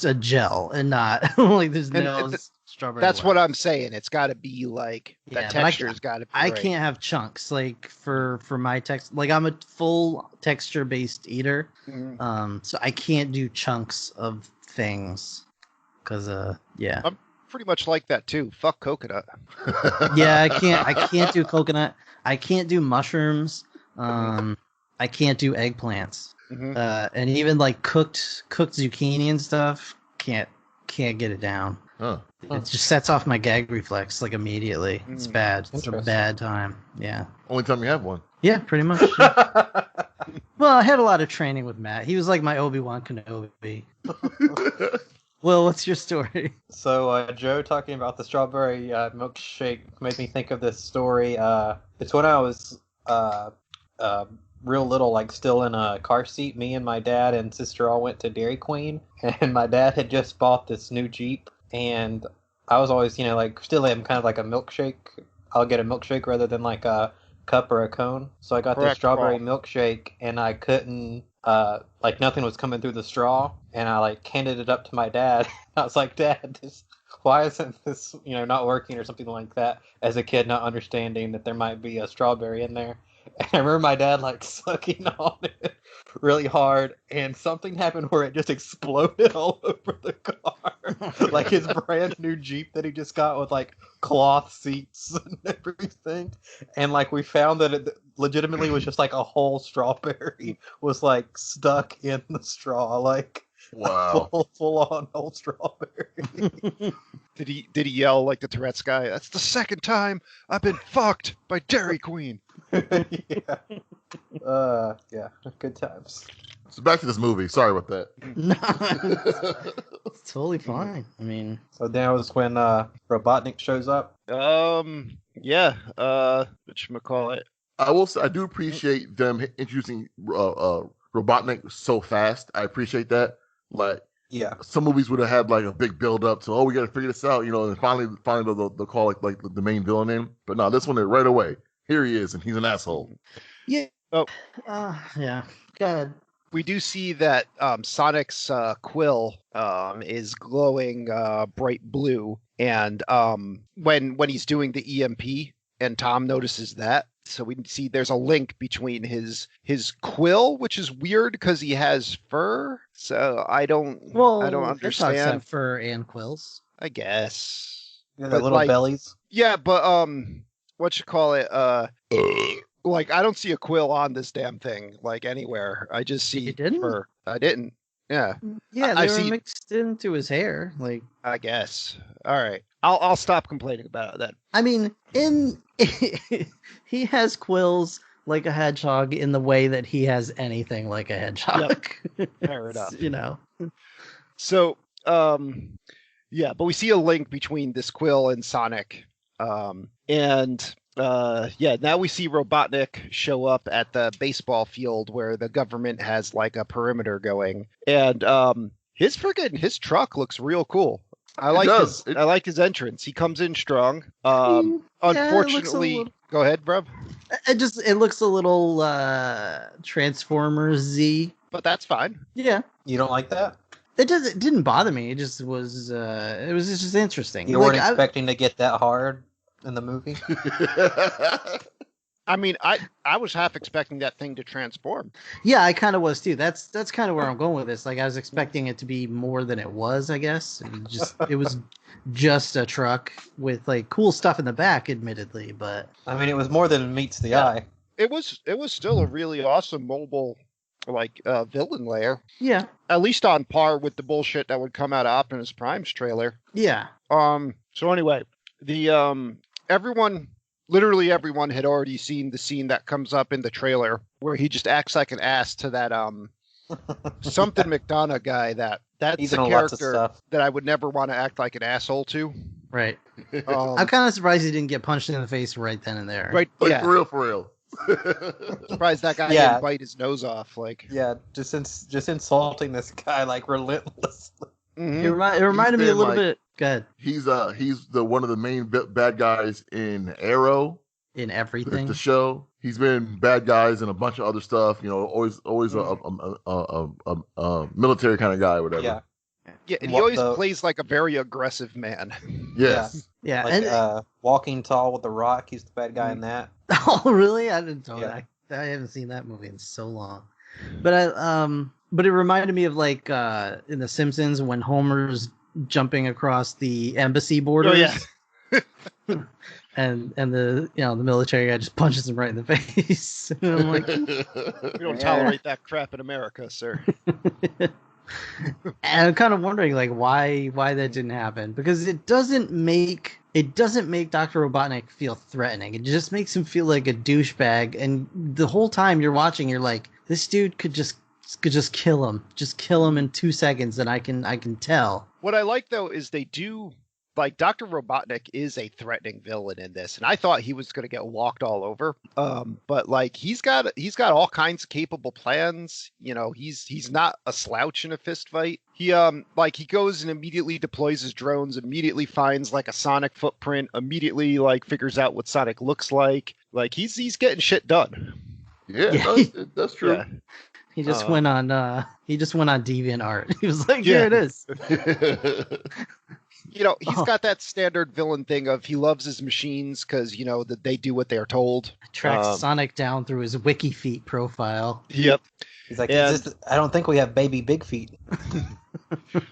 a gel and not like there's no strawberry. That's what I'm saying. It's got to be like that texture's got to be. I can't have chunks like for my text. Like I'm a full texture based eater, so I can't do chunks of things because I'm pretty much like that too. Fuck coconut. Yeah, I can't do coconut. I can't do mushrooms. I can't do eggplants. And even like cooked zucchini and stuff. Can't can't get it down. Huh. It just sets off my gag reflex like immediately. It's bad. It's a Interesting. bad time. Yeah. Only time you have one. Yeah, pretty much. Yeah. Well, I had a lot of training with Matt. He was like my Obi-Wan Kenobi. Well, what's your story? So, Joe talking about the strawberry milkshake made me think of this story. It's when I was real little, like still in a car seat. Me and my dad and sister all went to Dairy Queen, and my dad had just bought this new Jeep, and I was always, like still am kind of like a milkshake. I'll get a milkshake rather than like a cup or a cone. So I got the strawberry milkshake, and I couldn't, like nothing was coming through the straw, and I like handed it up to my dad. I was like, Dad, why isn't this, not working or something like that? As a kid, not understanding that there might be a strawberry in there. And I remember my dad like sucking on it really hard, and something happened where it just exploded all over the car. Like his brand new Jeep that he just got with like cloth seats and everything. And like we found that it legitimately was just like a whole strawberry was like stuck in the straw, like Wow. full on whole strawberry. Did he yell like the Tourette's guy? That's the second time I've been fucked by Dairy Queen. Yeah. Yeah, good times. So back to this movie. Sorry about that. No, it's totally fine. I mean, So that was when Robotnik shows up. Yeah. Whatchamacallit? I will say I do appreciate them introducing Robotnik so fast. I appreciate that. Like Yeah. some movies would have had like a big build up to, we got to figure this out, and finally they'll call like the main villain in. But no, this one right away. Here he is, and he's an asshole. yeah. Oh. Yeah. Go ahead. We do see that Sonic's quill is glowing bright blue, and when he's doing the EMP, and Tom notices that, so we see there's a link between his quill, which is weird because he has fur. So I don't Hedgehogs understand. have fur and quills. I guess. Yeah, But, the little like, bellies. Yeah, but like I don't see a quill on this damn thing like anywhere. I just see You didn't? fur. I didn't. Yeah, Yeah, I they were see- mixed into his hair. Like, I guess. All right, I'll stop complaining about it then. I mean, he has quills like a hedgehog in the way that he has anything like a hedgehog. Fair enough. So, yeah, but we see a link between this quill and Sonic, and now we see Robotnik show up at the baseball field where the government has like a perimeter going, and his truck looks real cool. I like his entrance. He comes in strong. Unfortunately, go ahead, bruv. It looks a little Transformers-y. But that's fine. Yeah. You don't like that? It didn't bother me. It just was just interesting. You weren't expecting to get that hard in the movie? I mean, I was half expecting that thing to transform. Yeah, I kind of was too. That's kind of where I'm going with this. Like I was expecting it to be more than it was, I guess. It was just a truck with like cool stuff in the back, admittedly, but I mean, it was more than meets the eye. It was still a really awesome mobile villain layer. Yeah. At least on par with the bullshit that would come out of Optimus Prime's trailer. Yeah. So anyway, literally everyone had already seen the scene that comes up in the trailer where he just acts like an ass to that something McDonough guy that's He's a in lots of character stuff. that I would never want to act like an asshole to. Right. I'm kind of surprised he didn't get punched in the face right then and there. Right. Like, Yeah. for real. Surprised that guy Yeah. didn't bite his nose off. Like. Yeah, just insulting this guy like relentlessly. Mhm. It reminded me a been, little like- bit. Good. He's the one of the main bad guys in Arrow, In the everything. show. He's been bad guys in a bunch of other stuff. Always a military kind of guy, or whatever. Yeah. Yeah, and he What always the- plays like a very aggressive man. Yes. Yeah. Like, And Walking Tall with the Rock, he's the bad guy in that. oh, really? I didn't know Yeah. that. I haven't seen that movie in so long. But but it reminded me of like in The Simpsons when Homer's jumping across the embassy borders. Oh, yeah. and the the military guy just punches him right in the face. And I'm like, We don't tolerate that crap in America, sir. And I'm kind of wondering like why that didn't happen, because it doesn't make Dr. Robotnik feel threatening. It just makes him feel like a douchebag, and the whole time you're watching, you're like, this dude could just kill him. Just kill him in 2 seconds, and I can tell. What I like though is they do like Dr. Robotnik is a threatening villain in this, and I thought he was going to get walked all over. But like he's got all kinds of capable plans. You know, he's not a slouch in a fist fight. He he goes and immediately deploys his drones, immediately finds like a Sonic footprint, immediately like figures out what Sonic looks like. Like he's getting shit done. Yeah, that's true. Yeah. He just went on DeviantArt. He was like, here it is. You know, he's got that standard villain thing of he loves his machines because, you know, that they do what they're told. Tracks Sonic down through his WikiFeet profile. Yep. He's like, I don't think we have baby big feet.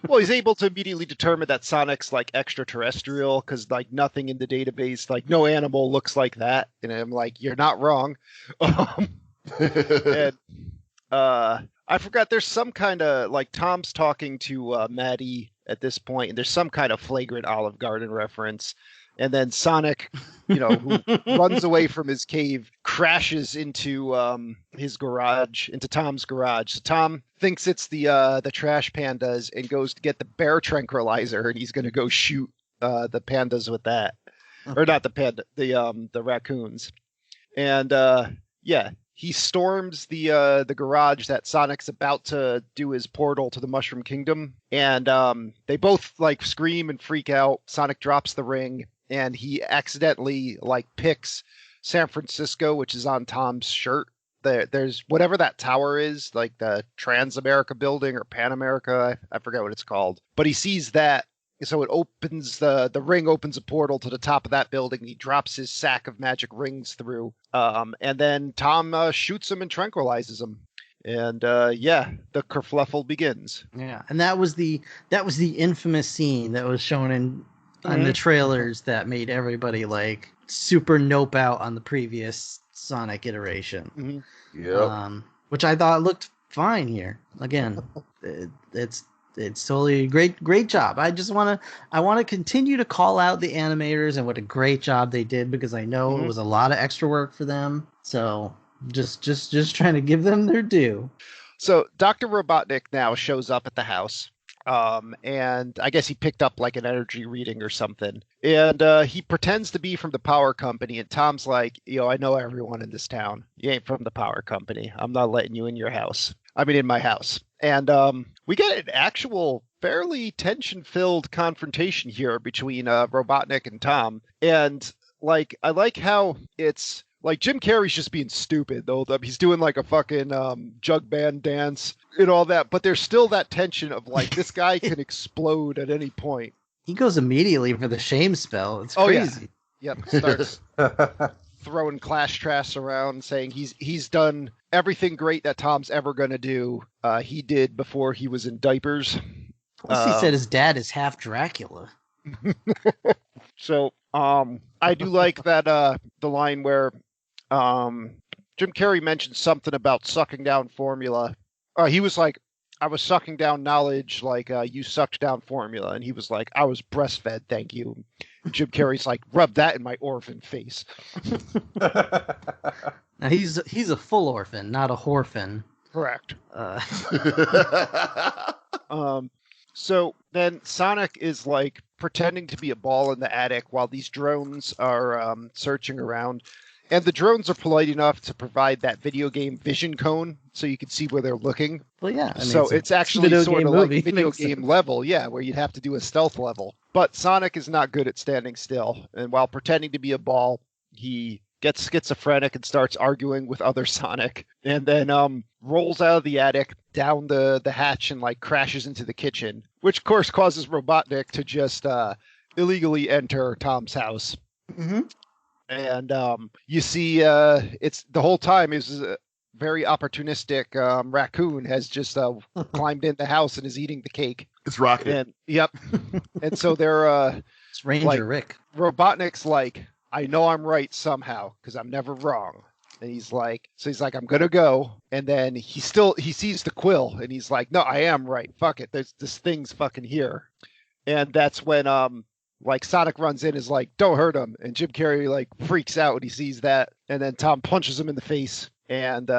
Well, he's able to immediately determine that Sonic's like extraterrestrial because like nothing in the database, like no animal looks like that. And I'm like, you're not wrong. And I forgot there's some kind of like Tom's talking to Maddie at this point, and there's some kind of flagrant Olive Garden reference. And then Sonic, you know, who runs away from his cave, crashes into his garage, into Tom's garage. So Tom thinks it's the trash pandas and goes to get the bear tranquilizer, and he's going to go shoot the pandas with that, or not the panda, the raccoons. And yeah, he storms the garage that Sonic's about to do his portal to the Mushroom Kingdom, and they both like scream and freak out. Sonic drops the ring, and he accidentally like picks San Francisco, which is on Tom's shirt. There's whatever that tower is, like the Trans-America building or Pan America, I forget what it's called. But he sees that, so it opens the ring opens a portal to the top of that building. He drops his sack of magic rings through, and then Tom shoots him and tranquilizes him. And yeah, the kerfluffle begins. Yeah, and that was the infamous scene that was shown in the trailers that made everybody like super nope out on the previous Sonic iteration. Mm-hmm. Yeah. Which I thought looked fine here. Again, it's totally great job. I want to continue to call out the animators and what a great job they did, because I know it was a lot of extra work for them. So just trying to give them their due. So Dr. Robotnik now shows up at the house. And I guess he picked up like an energy reading or something. And he pretends to be from the power company. And Tom's like, I know everyone in this town. You ain't from the power company. I'm not letting you in your house. In my house. And we get an actual fairly tension-filled confrontation here between Robotnik and Tom. And like, I like how it's like Jim Carrey's just being stupid, though. He's doing like a fucking jug band dance and all that. But there's still that tension of like, this guy can explode at any point. He goes immediately for the shame spell. It's crazy. Yeah. Yep. Starts throwing Clash Trash around, saying he's done everything great that Tom's ever going to do. He did before he was in diapers. Plus, he said his dad is half Dracula. So I do like that the line where Jim Carrey mentioned something about sucking down formula. He was like, I was sucking down knowledge like you sucked down formula. And he was like, I was breastfed, thank you. And Jim Carrey's like, rub that in my orphan face. Now he's a full orphan, not a horphan. Correct. So then Sonic is like pretending to be a ball in the attic while these drones are searching around. And the drones are polite enough to provide that video game vision cone so you can see where they're looking. Well, yeah. So it's actually sort of like video game level, yeah, where you'd have to do a stealth level. But Sonic is not good at standing still. And while pretending to be a ball, he gets schizophrenic and starts arguing with other Sonic. And then rolls out of the attic, down the hatch, and like crashes into the kitchen. Which, of course, causes Robotnik to just illegally enter Tom's house. Mm-hmm. And you see, it's the whole time is a very opportunistic raccoon has just climbed in the house and is eating the cake. It's Rocket. And yep. And so they're it's Ranger like, Rick. Robotnik's like, I know I'm right somehow because I'm never wrong. And he's like, I'm gonna go. And then he sees the quill, and he's like, no, I am right. Fuck it. This thing's fucking here. And that's when like Sonic runs in, is like, don't hurt him. And Jim Carrey like freaks out when he sees that. And then Tom punches him in the face. And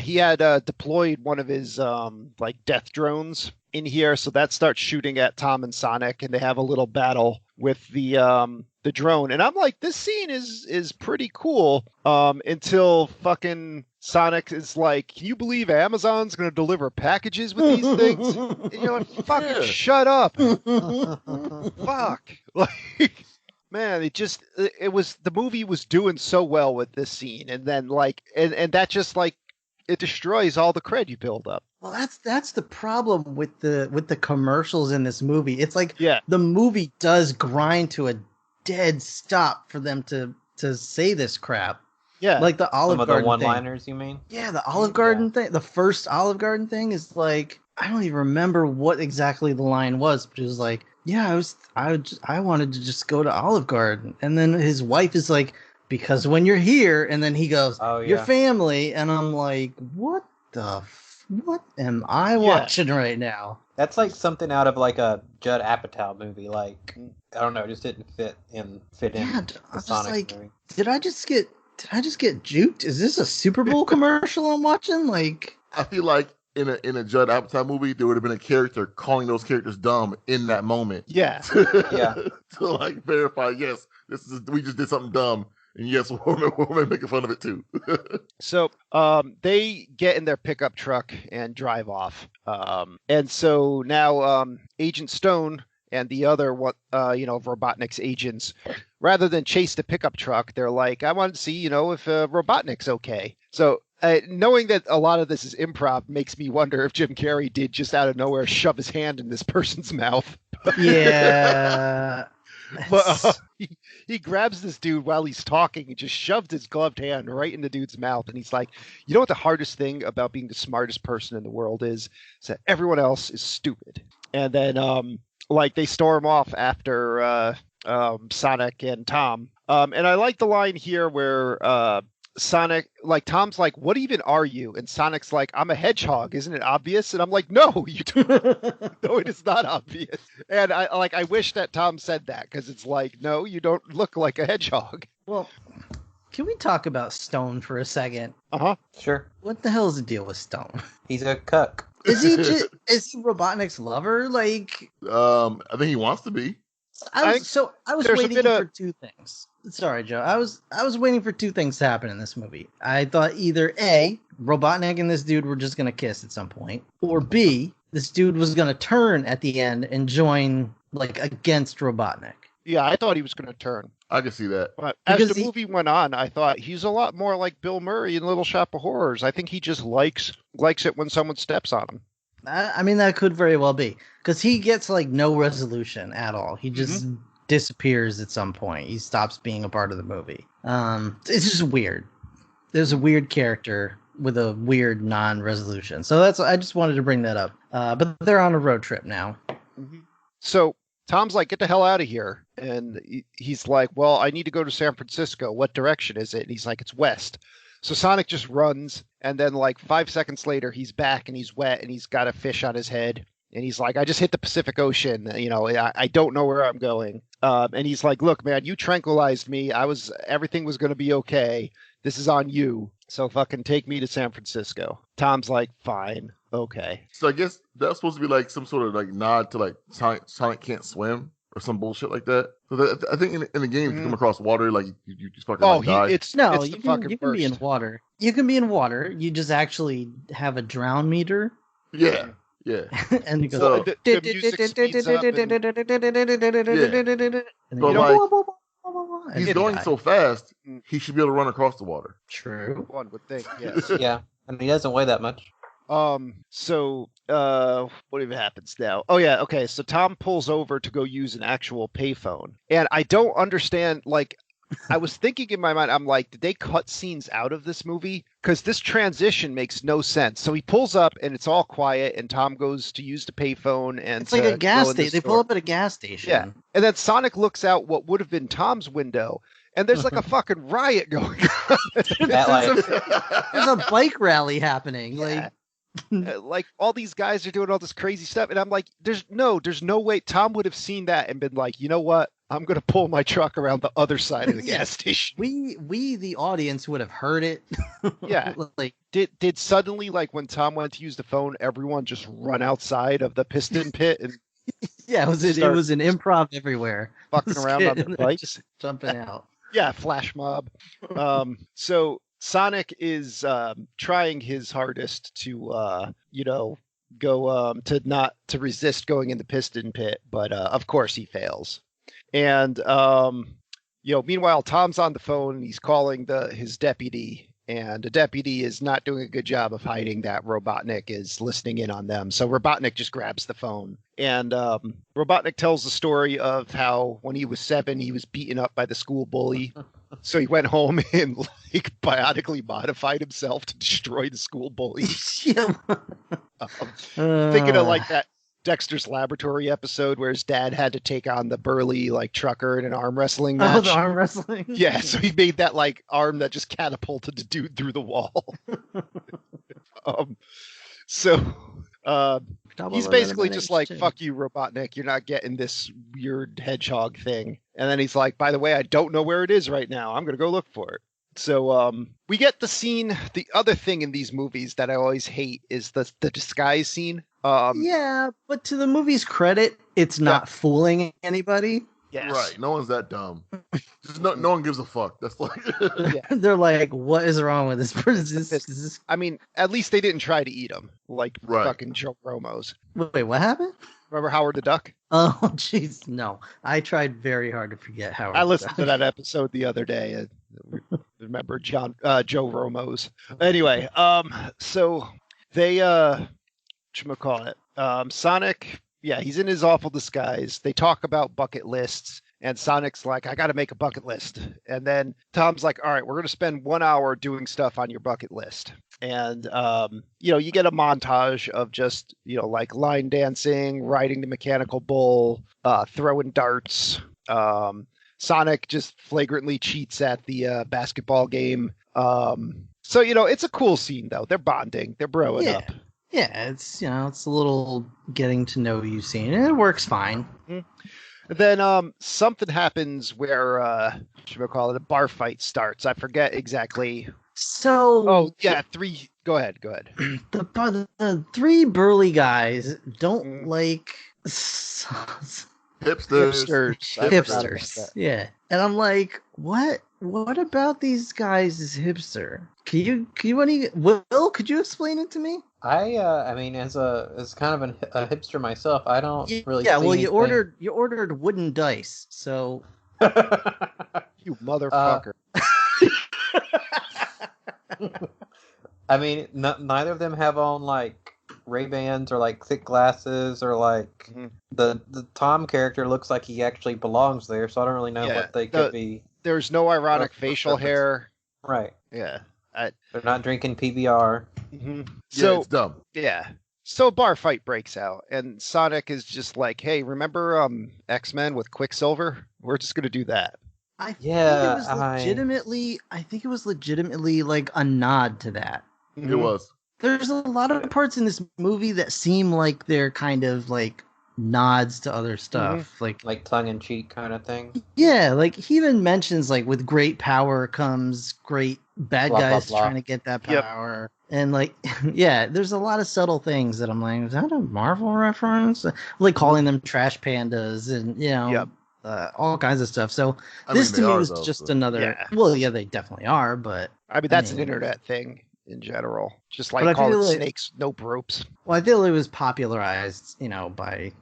he had deployed one of his like death drones in here, so that starts shooting at Tom and Sonic, and they have a little battle with the drone. And I'm like, this scene is pretty cool until fucking Sonic is like, can you believe Amazon's gonna deliver packages with these things? And you're like, fucking shut up. Fuck. Like, man, it was, the movie was doing so well with this scene, and then like and that just like, it destroys all the cred you build up. Well, that's the problem with the commercials in this movie. It's like, Yeah. the movie does grind to a dead stop for them to say this crap. Yeah. Like the Olive Some of Garden the one-liners, you mean? Yeah, the Olive Garden thing, the first Olive Garden thing is like, I don't even remember what exactly the line was, but it was like, yeah, I wanted to just go to Olive Garden. And then his wife is like, because when you're here, and then he goes, Oh, your yeah. family, and I'm like, what am I watching right now? That's like something out of like a Judd Apatow movie. Like, I don't know, it just didn't fit in Yeah, I the was just Sonic like, movie. did I just get juked? Is this a Super Bowl commercial I'm watching? Like, I feel like in a Judd Apatow movie, there would have been a character calling those characters dumb in that moment. Yeah. Yeah. To like verify, yes, we just did something dumb, and yes, we're making fun of it too. So they get in their pickup truck and drive off. And so now Agent Stone and the other Robotnik's agents, rather than chase the pickup truck, they're like, I want to see, if Robotnik's okay. So knowing that a lot of this is improv makes me wonder if Jim Carrey did just out of nowhere shove his hand in this person's mouth. yeah. But he grabs this dude while he's talking and just shoved his gloved hand right in the dude's mouth. And he's like, you know what the hardest thing about being the smartest person in the world is? Is that everyone else is stupid. And then like they storm off after Sonic and Tom. And I like the line here where Sonic, like Tom's like, what even are you? And Sonic's like, I'm a hedgehog. Isn't it obvious? And I'm like, no, you don't. No, it is not obvious. And I wish that Tom said that, because it's like, no, you don't look like a hedgehog. Well, can we talk about Stone for a second? Uh-huh. Sure. What the hell is the deal with Stone? He's a cuck. Is he Robotnik's lover? Like, I think he wants to be. I was there's a waiting bit for of- two things. Sorry, Joe. I was waiting for two things to happen in this movie. I thought either A, Robotnik and this dude were just gonna kiss at some point, or B, this dude was gonna turn at the end and join like against Robotnik. Yeah, I thought he was going to turn. I can see that. But as Because the movie went on, I thought he's a lot more like Bill Murray in Little Shop of Horrors. I think he just likes it when someone steps on him. I mean, that could very well be, because he gets like no resolution at all. He just disappears at some point. He stops being a part of the movie. It's just weird. There's a weird character with a weird non-resolution. So I just wanted to bring that up. But they're on a road trip now. Mm-hmm. So Tom's like, get the hell out of here. And he's like, well, I need to go to San Francisco. What direction is it? And he's like, it's west. So Sonic just runs. And then like 5 seconds later, he's back and he's wet and he's got a fish on his head. And he's like, I just hit the Pacific Ocean. I don't know where I'm going. And he's like, look, man, you tranquilized me. Everything was going to be okay. This is on you. So fucking take me to San Francisco. Tom's like, fine. Okay. So I guess that's supposed to be like some sort of like nod to like Sonic can't swim or some bullshit like that. So I think in the game, if you come across water, like you just fucking die. It's No, the you fucking can be in worst. water. You can be in water. You just actually have a drown meter. Yeah. And it goes. So- The music speeds up and But you like, and he's you going die. so fast, he should be able to run across the water. True. one would think, yes. Yeah. And he doesn't weigh that much. So what even happens now? Oh yeah, okay. So Tom pulls over to go use an actual payphone. And I don't understand, like, I was thinking in my mind, I'm like, did they cut scenes out of this movie? Because this transition makes no sense. So he pulls up and it's all quiet and Tom goes to use the payphone and It's like a gas go in the station. They store. pull up at a gas station. Yeah. And then Sonic looks out what would have been Tom's window and there's like a fucking riot going on. There's a bike rally happening. Yeah. Like all these guys are doing all this crazy stuff, and I'm like, there's no way Tom would have seen that and been like, you know what? I'm gonna pull my truck around the other side of the gas station. We the audience would have heard it. Yeah. Like did suddenly, like when Tom went to use the phone, everyone just run outside of the piston pit and yeah, it was an improv everywhere. fucking around on their bikes, just jumping out. Yeah, flash mob. So Sonic is trying his hardest to go to resist going in the piston pit, but of course he fails. And meanwhile Tom's on the phone and he's calling his deputy, and the deputy is not doing a good job of hiding that Robotnik is listening in on them. So Robotnik just grabs the phone, and Robotnik tells the story of how when he was 7, he was beaten up by the school bully. So he went home and like biotically modified himself to destroy the school bully. Thinking of like that Dexter's Laboratory episode where his dad had to take on the burly like trucker in an arm wrestling match. Oh, the arm wrestling? Yeah, so he made that like arm that just catapulted the dude through the wall. He's basically just like, fuck you, Robotnik, you're not getting this weird hedgehog thing. And then he's like, by the way, I don't know where it is right now. I'm going to go look for it. So we get the scene. The other thing in these movies that I always hate is the disguise scene. Yeah, but to the movie's credit, it's not fooling anybody. Yes. Right. No one's that dumb. Just no one gives a fuck. That's like They're like, what is wrong with this person? I mean, at least they didn't try to eat him like fucking Joe Romo's. Wait, what happened? Remember Howard the Duck? Oh, jeez, no. I tried very hard to forget Howard. I listened to that episode the other day. Remember Joe Romo's. Anyway, so they whatchamacallit, Sonic, yeah, he's in his awful disguise. They talk about bucket lists, and Sonic's like, I gotta make a bucket list. And then Tom's like, all right, we're gonna spend 1 hour doing stuff on your bucket list. And you get a montage of just like line dancing, riding the mechanical bull, throwing darts. Sonic just flagrantly cheats at the basketball game. So it's a cool scene though. They're bonding, they're broing up. Yeah, it's it's a little getting to know you scene, and it works fine. Mm-hmm. Then something happens where a bar fight starts. I forget exactly. So Go ahead. The 3 burly guys don't like hipsters. Yeah, and I'm like, what about these guys is hipster? Could you explain it to me? I mean, as kind of a hipster myself, I don't really. Yeah, see well, anything. you ordered wooden dice, so you motherfucker. I mean, neither of them have on like Ray-Bans or like thick glasses or like the Tom character looks like he actually belongs there, so I don't really know what they could be. There's no ironic facial hair. Right. Yeah. They're not drinking PBR. Mm-hmm. So it's dumb. Yeah. So a bar fight breaks out, and Sonic is just like, hey, remember X-Men with Quicksilver? We're just going to do that. I think it was legitimately like a nod to that. It was. There's a lot of parts in this movie that seem like they're kind of like nods to other stuff, like tongue-in-cheek kind of thing. Yeah, like he even mentions like with great power comes great bad guys blah, blah. trying to get that power. And like, yeah, there's a lot of subtle things that I'm like, is that a Marvel reference? Like calling them trash pandas and all kinds of stuff. So this to me was just another. Yeah. Well, yeah, they definitely are, but I mean that's an internet thing in general. Just like calling snakes nope ropes. Well, I feel it was popularized, by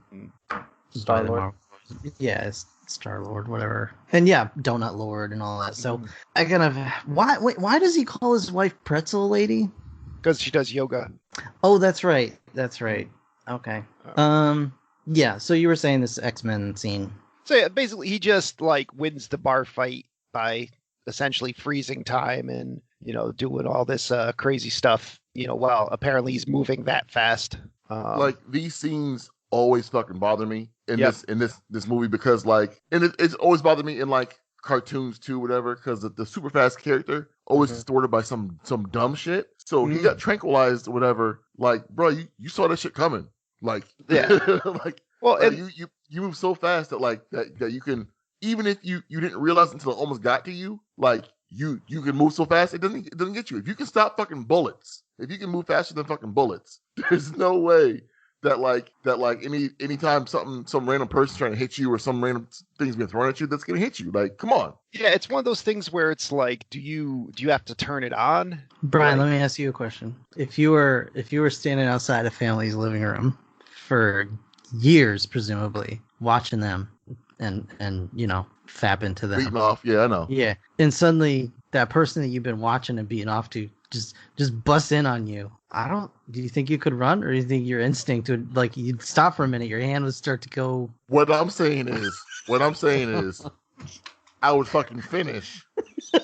Star-Lord. Yeah, Star-Lord, whatever. And yeah, Donut Lord and all that. So I kind of why does he call his wife Pretzel Lady? Because she does yoga. Oh, that's right. Okay. Yeah, so you were saying this X-Men scene. So yeah, basically he just like wins the bar fight by essentially freezing time and doing all this crazy stuff, while apparently he's moving that fast. Like these scenes always fucking bother me in this movie because like, and it's always bothered me in like cartoons too, whatever, because the super fast character always distorted by some dumb shit. So he got tranquilized, or whatever. Like, bro, you saw that shit coming. Like, Yeah. like, Well, like and you move so fast that like that you can, even if you didn't realize until it almost got to you, like you can move so fast it doesn't get you. If you can stop fucking bullets, if you can move faster than fucking bullets, there's no way that anytime some random person trying to hit you or some random things being thrown at you that's gonna hit you. Like, come on. yeah, it's one of those things where it's like, do you have to turn it on? Brian, Like- let me ask you a question. If you were standing outside a family's living room for years, presumably, watching them and fap into them. Beating off, yeah, I know. Yeah. And suddenly that person that you've been watching and beating off to just busts in on you. Do you think you could run, or do you think your instinct would, like, you'd stop for a minute, your hand would start to go? What I'm saying is I would fucking finish.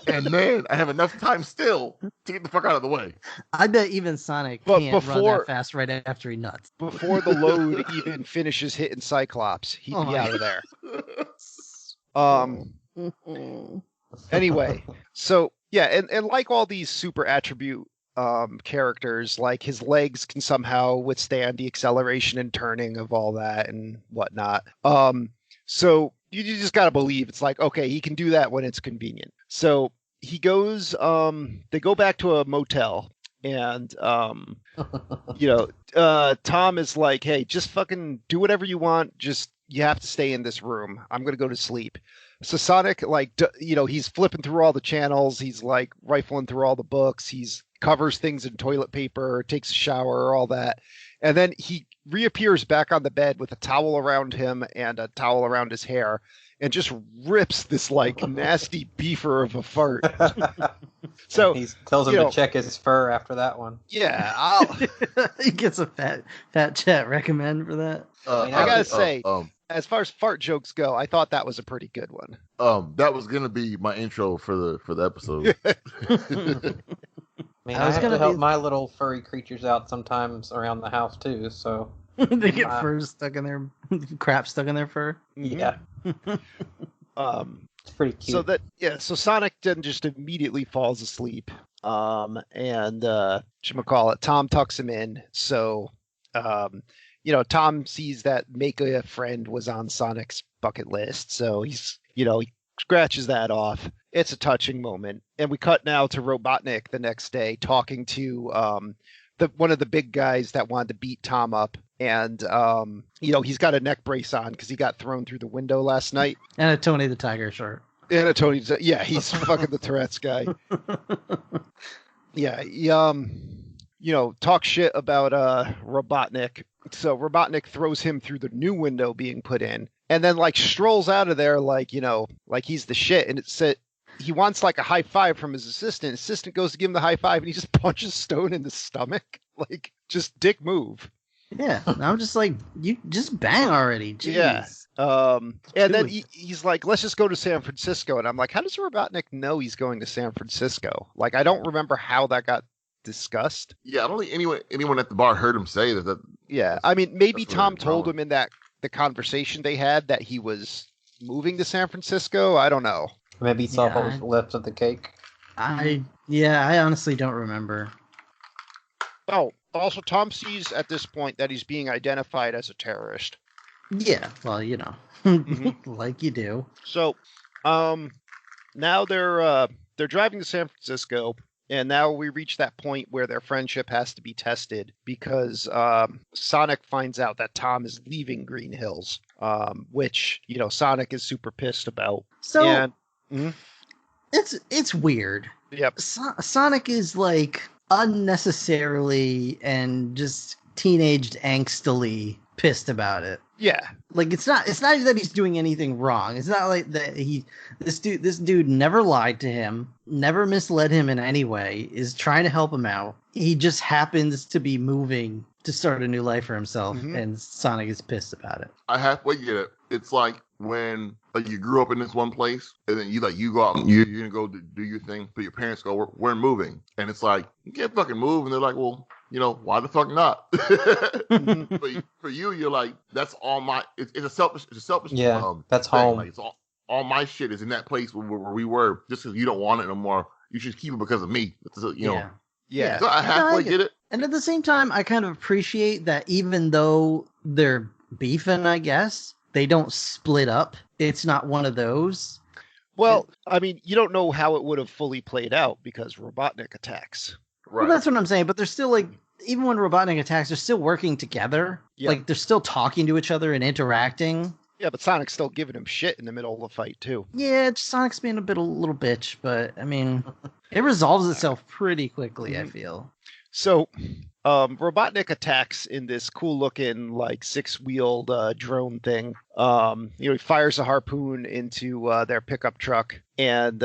And then I have enough time still to get the fuck out of the way. I bet even Sonic But can't run before- that fast right after he nuts. Before the load even finishes hitting Cyclops, he'd Oh be my out of there. Anyway, so yeah, and like all these super attribute characters, like his legs can somehow withstand the acceleration and turning of all that and whatnot. So you just gotta believe it's like, okay, he can do that when it's convenient. So he goes, they go back to a motel, and Tom is like, hey, just fucking do whatever you want, just you have to stay in this room. I'm gonna go to sleep. So Sonic, like, he's flipping through all the channels. He's like rifling through all the books. He's covers things in toilet paper, takes a shower, all that. And then he reappears back on the bed with a towel around him and a towel around his hair and just rips this like nasty beefer of a fart. So he tells him to check his fur after that one. Yeah, he gets a fat chat recommend for that. I gotta say, as far as fart jokes go, I thought that was a pretty good one. That was gonna be my intro for the episode. I mean, I have to help my little furry creatures out sometimes around the house too. So they get fur stuck in their crap stuck in their fur. Yeah. It's pretty cute. So Sonic then just immediately falls asleep. And whatchamacallit, Tom tucks him in. So Tom sees that make a friend was on Sonic's bucket list. So he scratches that off. It's a touching moment. And we cut now to Robotnik the next day talking to one of the big guys that wanted to beat Tom up. And, he's got a neck brace on because he got thrown through the window last night. And a Tony the Tiger shirt. And a Tony, yeah, he's fucking the Tourette's guy. Yeah, he, talk shit about Robotnik. So Robotnik throws him through the new window being put in, and then like strolls out of there like he's the shit. And it said he wants like a high five from his assistant. Assistant goes to give him the high five, and he just punches Stone in the stomach. Like, just dick move. Yeah, I'm just like, you just bang already. Jeez. Yeah. And then he's like, let's just go to San Francisco. And I'm like, how does Robotnik know he's going to San Francisco? Like, I don't remember how that got discussed. Yeah, I don't think anyone at the bar heard him say that. Yeah, I mean, maybe Tom told him in the conversation they had that he was moving to San Francisco. I don't know. Maybe he saw what was left of the cake. I honestly don't remember. Oh, also, Tom sees at this point that he's being identified as a terrorist. Yeah, well, like you do. So, now they're driving to San Francisco, and now we reach that point where their friendship has to be tested because Sonic finds out that Tom is leaving Green Hills, which Sonic is super pissed about. So it's weird. Yep. Sonic is like unnecessarily and just teenaged angstily pissed about it. Yeah. Like it's not that he's doing anything wrong. It's not like that this dude never lied to him, never misled him in any way, is trying to help him out. He just happens to be moving to start a new life for himself, and Sonic is pissed about it. I halfway get it. It's like when you grew up in this one place, and then you go out and you're gonna go do your thing, but your parents go, we're moving, and it's like, you can't fucking move, and they're like, well, why the fuck not? But for you, you're like, that's all my. It's a selfish. Yeah, that's home. Like, it's all all my shit is in that place where we were. Just because you don't want it no more, you should keep it because of me. You know. Yeah. So I halfway get it. And at the same time, I kind of appreciate that even though they're beefing, I guess, they don't split up. It's not one of those. Well, I mean, you don't know how it would have fully played out because Robotnik attacks. Right. Well, that's what I'm saying. But they're still like, even when Robotnik attacks, they're still working together. Yeah. Like they're still talking to each other and interacting. Yeah, but Sonic's still giving him shit in the middle of the fight too. Yeah, Sonic's being a little bitch, but I mean, it resolves itself pretty quickly. I feel. So, Robotnik attacks in this cool-looking, like 6-wheeled drone thing. He fires a harpoon into their pickup truck, and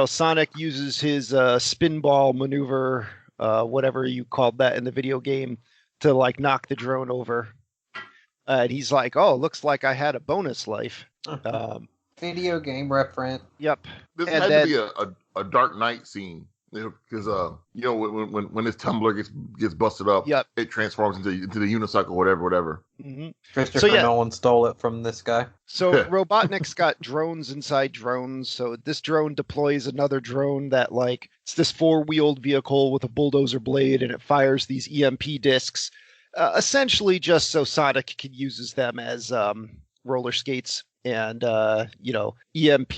Sonic uses his spinball maneuver, whatever you called that in the video game, to like knock the drone over. And he's like, "Oh, looks like I had a bonus life." Video game reference. Yep. This And had then- to be a Dark Knight scene. Because when this tumbler gets busted up, Yep. it transforms into the unicycle, whatever. Mm-hmm. Christopher Nolan stole it from this guy. So Robotnik's got drones inside drones. So this drone deploys another drone that it's this 4-wheeled vehicle with a bulldozer blade, and it fires these EMP discs, essentially just so Sonic can uses them as roller skates and EMP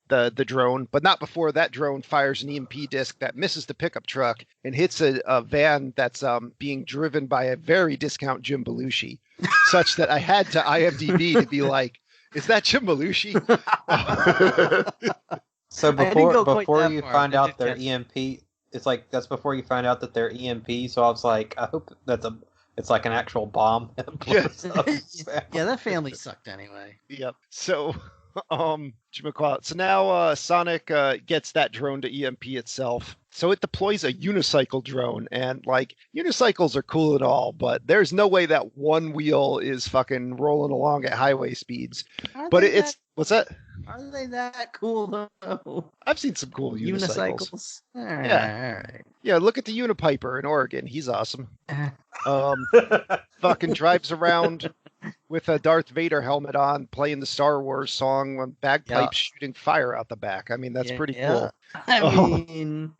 the drone, but not before that drone fires an EMP disc that misses the pickup truck and hits a van that's being driven by a very discount Jim Belushi, such that I had to IMDb to be like, is that Jim Belushi? So before you far, find but out they're EMP, it's like that's before you find out that they're EMP. So I was like, I hope it's like an actual bomb. Yeah. Yeah, that family sucked anyway. Yep. So so now Sonic gets that drone to EMP itself. So it deploys a unicycle drone, and unicycles are cool and all, but there's no way that one wheel is fucking rolling along at highway speeds. But what's that? Are they that cool though? I've seen some cool unicycles. All right. Yeah, look at the Unipiper in Oregon. He's awesome. Fucking drives around with a Darth Vader helmet on, playing the Star Wars song with bagpipes shooting fire out the back. I mean, that's pretty cool. I mean,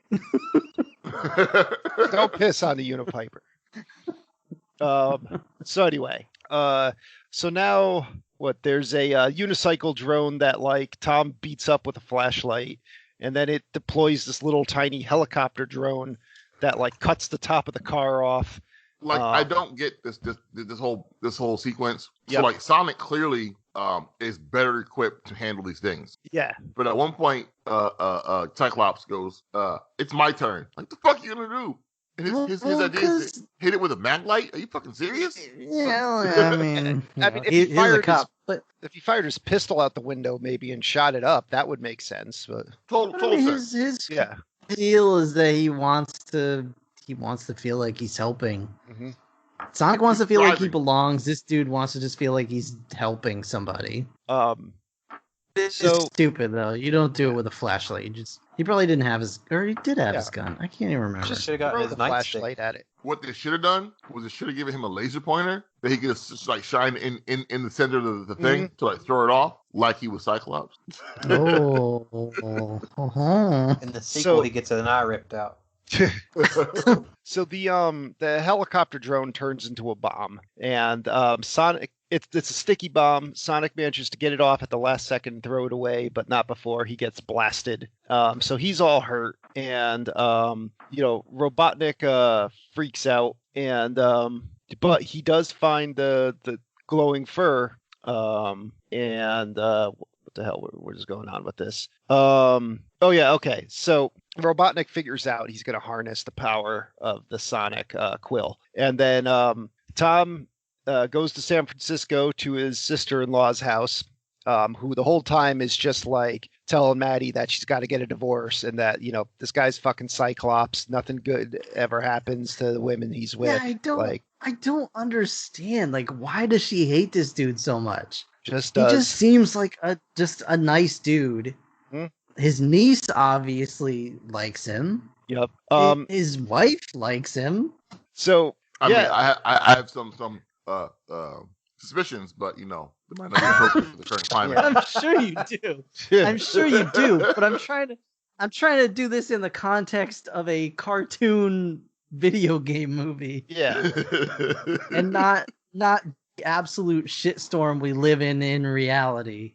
don't piss on the Unipiper. So anyway, so now there's a unicycle drone that Tom beats up with a flashlight, and then it deploys this little tiny helicopter drone that cuts the top of the car off. I don't get this whole sequence. Yep. So Sonic clearly is better equipped to handle these things. Yeah. But at one point, Cyclops goes, "It's my turn." Like, the fuck you gonna do? And his idea is to hit it with a mag light. Are you fucking serious? Yeah, I mean, if he fired his pistol out the window maybe and shot it up, that would make sense. But total sense. His deal is that he wants to feel like he's helping. Mm-hmm. Sonic wants to feel like he belongs. This dude wants to just feel like he's helping somebody. It's stupid though. You don't do it with a flashlight. He probably didn't have he did have his gun. I can't even remember. Just should have gotten his flashlight at it. What they should have done was they should have given him a laser pointer that he could just shine in the center of the thing to throw it off like he was Cyclops. Oh. In the sequel, he gets an eye ripped out. So the helicopter drone turns into a bomb, and Sonic. It's a sticky bomb. Sonic manages to get it off at the last second and throw it away, but not before he gets blasted. So he's all hurt, and Robotnik freaks out, and but he does find the glowing fur, and what the hell? What is going on with this? Okay. So Robotnik figures out he's going to harness the power of the Sonic quill, and then Tom goes to San Francisco to his sister-in-law's house, who the whole time is just telling Maddie that she's got to get a divorce and that this guy's fucking Cyclops. Nothing good ever happens to the women he's with. Yeah, I don't understand. Why does she hate this dude so much? He just seems like a nice dude. Hmm? His niece obviously likes him. Yep. His wife likes him. So I mean, I have some suspicions, but they might not be appropriate for the current climate. I'm sure you do. I'm sure you do. But I'm trying to do this in the context of a cartoon video game movie. Yeah. And not the absolute shitstorm we live in reality.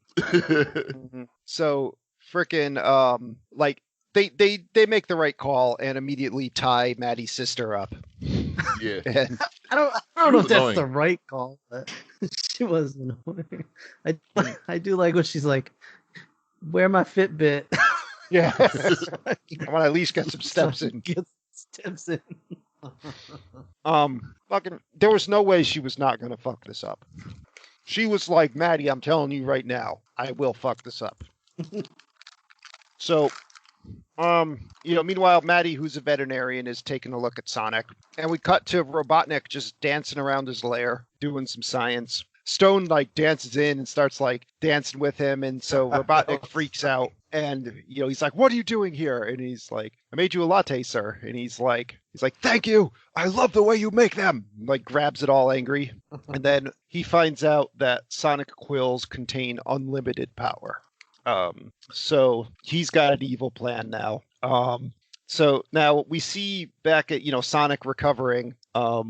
So frickin' like they make the right call and immediately tie Maddie's sister up. Yeah. And I don't know if that's annoying. the right call, but she was annoying. I do like when she's like, "Wear my Fitbit." yeah, I want to at least get some steps in. Get steps in. Fucking, there was no way she was not gonna fuck this up. She was like, Maddie, I'm telling you right now, I will fuck this up. So, meanwhile, Maddie, who's a veterinarian, is taking a look at Sonic, and we cut to Robotnik just dancing around his lair, doing some science. Stone like dances in and starts like dancing with him, and so Robotnik freaks out, and he's like, "What are you doing here?" And he's like, "I made you a latte, sir." And he's like, "Thank you. I love the way you make them." Like grabs it all angry, and then he finds out that Sonic quills contain unlimited power. So he's got an evil plan now. So now we see back at Sonic recovering.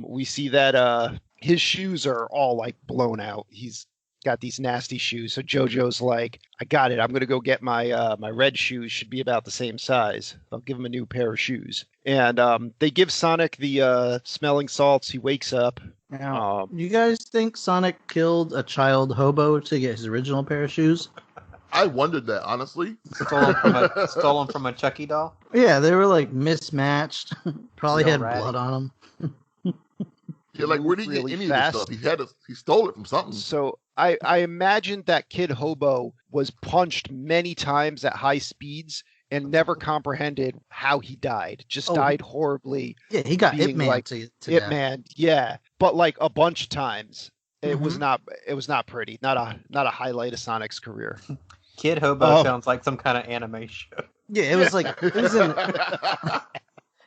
We see that his shoes are all like blown out. He's got these nasty shoes. So JoJo's like, I got it. I'm gonna go get my my red shoes. Should be about the same size. I'll give him a new pair of shoes. And they give Sonic the smelling salts. He wakes up. Now, you guys think Sonic killed a child hobo to get his original pair of shoes? I wondered that, honestly. Stolen from a Chucky doll? Yeah, they were like mismatched. Probably Real had ratty. blood on them. Yeah, like where did he Really get any fast. of this stuff? He stole it from something. So I imagine that kid hobo was punched many times at high speeds and never comprehended how he died. Just died horribly. Yeah, he got being Ip Man like to Ip death. Man, yeah, but like a bunch of times. It was Mhm. not pretty. Not a highlight of Sonic's career. Kid Hobo sounds like some kind of anime show. Yeah, it was like it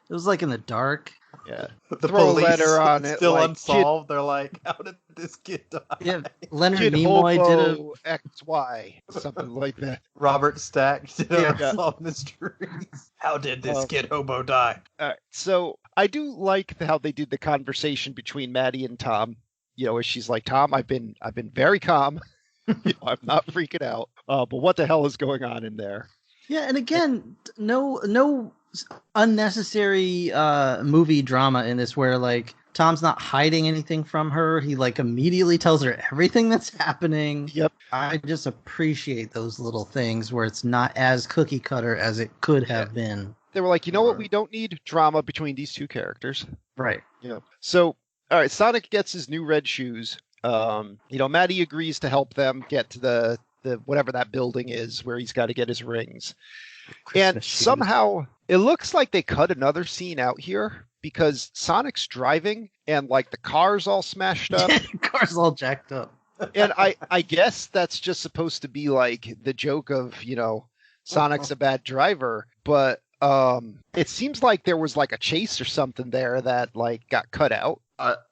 was like in the dark. Yeah. The Throw a police letter on it, still like, unsolved. They're like, how did this kid die? Yeah, Leonard Kid Nimoy did a hobo XY, something like that. Robert Stack did Yeah. unsolved mysteries. How did this Um, kid Hobo die? All right, so I do like how they did the conversation between Maddie and Tom. Where she's like, Tom, I've been very calm. I'm not freaking out. But what the hell is going on in there? Yeah, and again, no unnecessary movie drama in this where like Tom's not hiding anything from her. He like immediately tells her everything that's happening. Yep. I just appreciate those little things where it's not as cookie cutter as it could have been. They were like, you know what? We don't need drama between these two characters. Right. So, all right, Sonic gets his new red shoes. Maddie agrees to help them get to the whatever that building is where he's got to get his rings. And Christmas shoes. somehow it looks like they cut another scene out here because Sonic's driving and like the car's all smashed up. Car's all jacked up. And I guess that's just supposed to be like the joke of, Sonic's a bad driver, but it seems like there was like a chase or something there that like got cut out.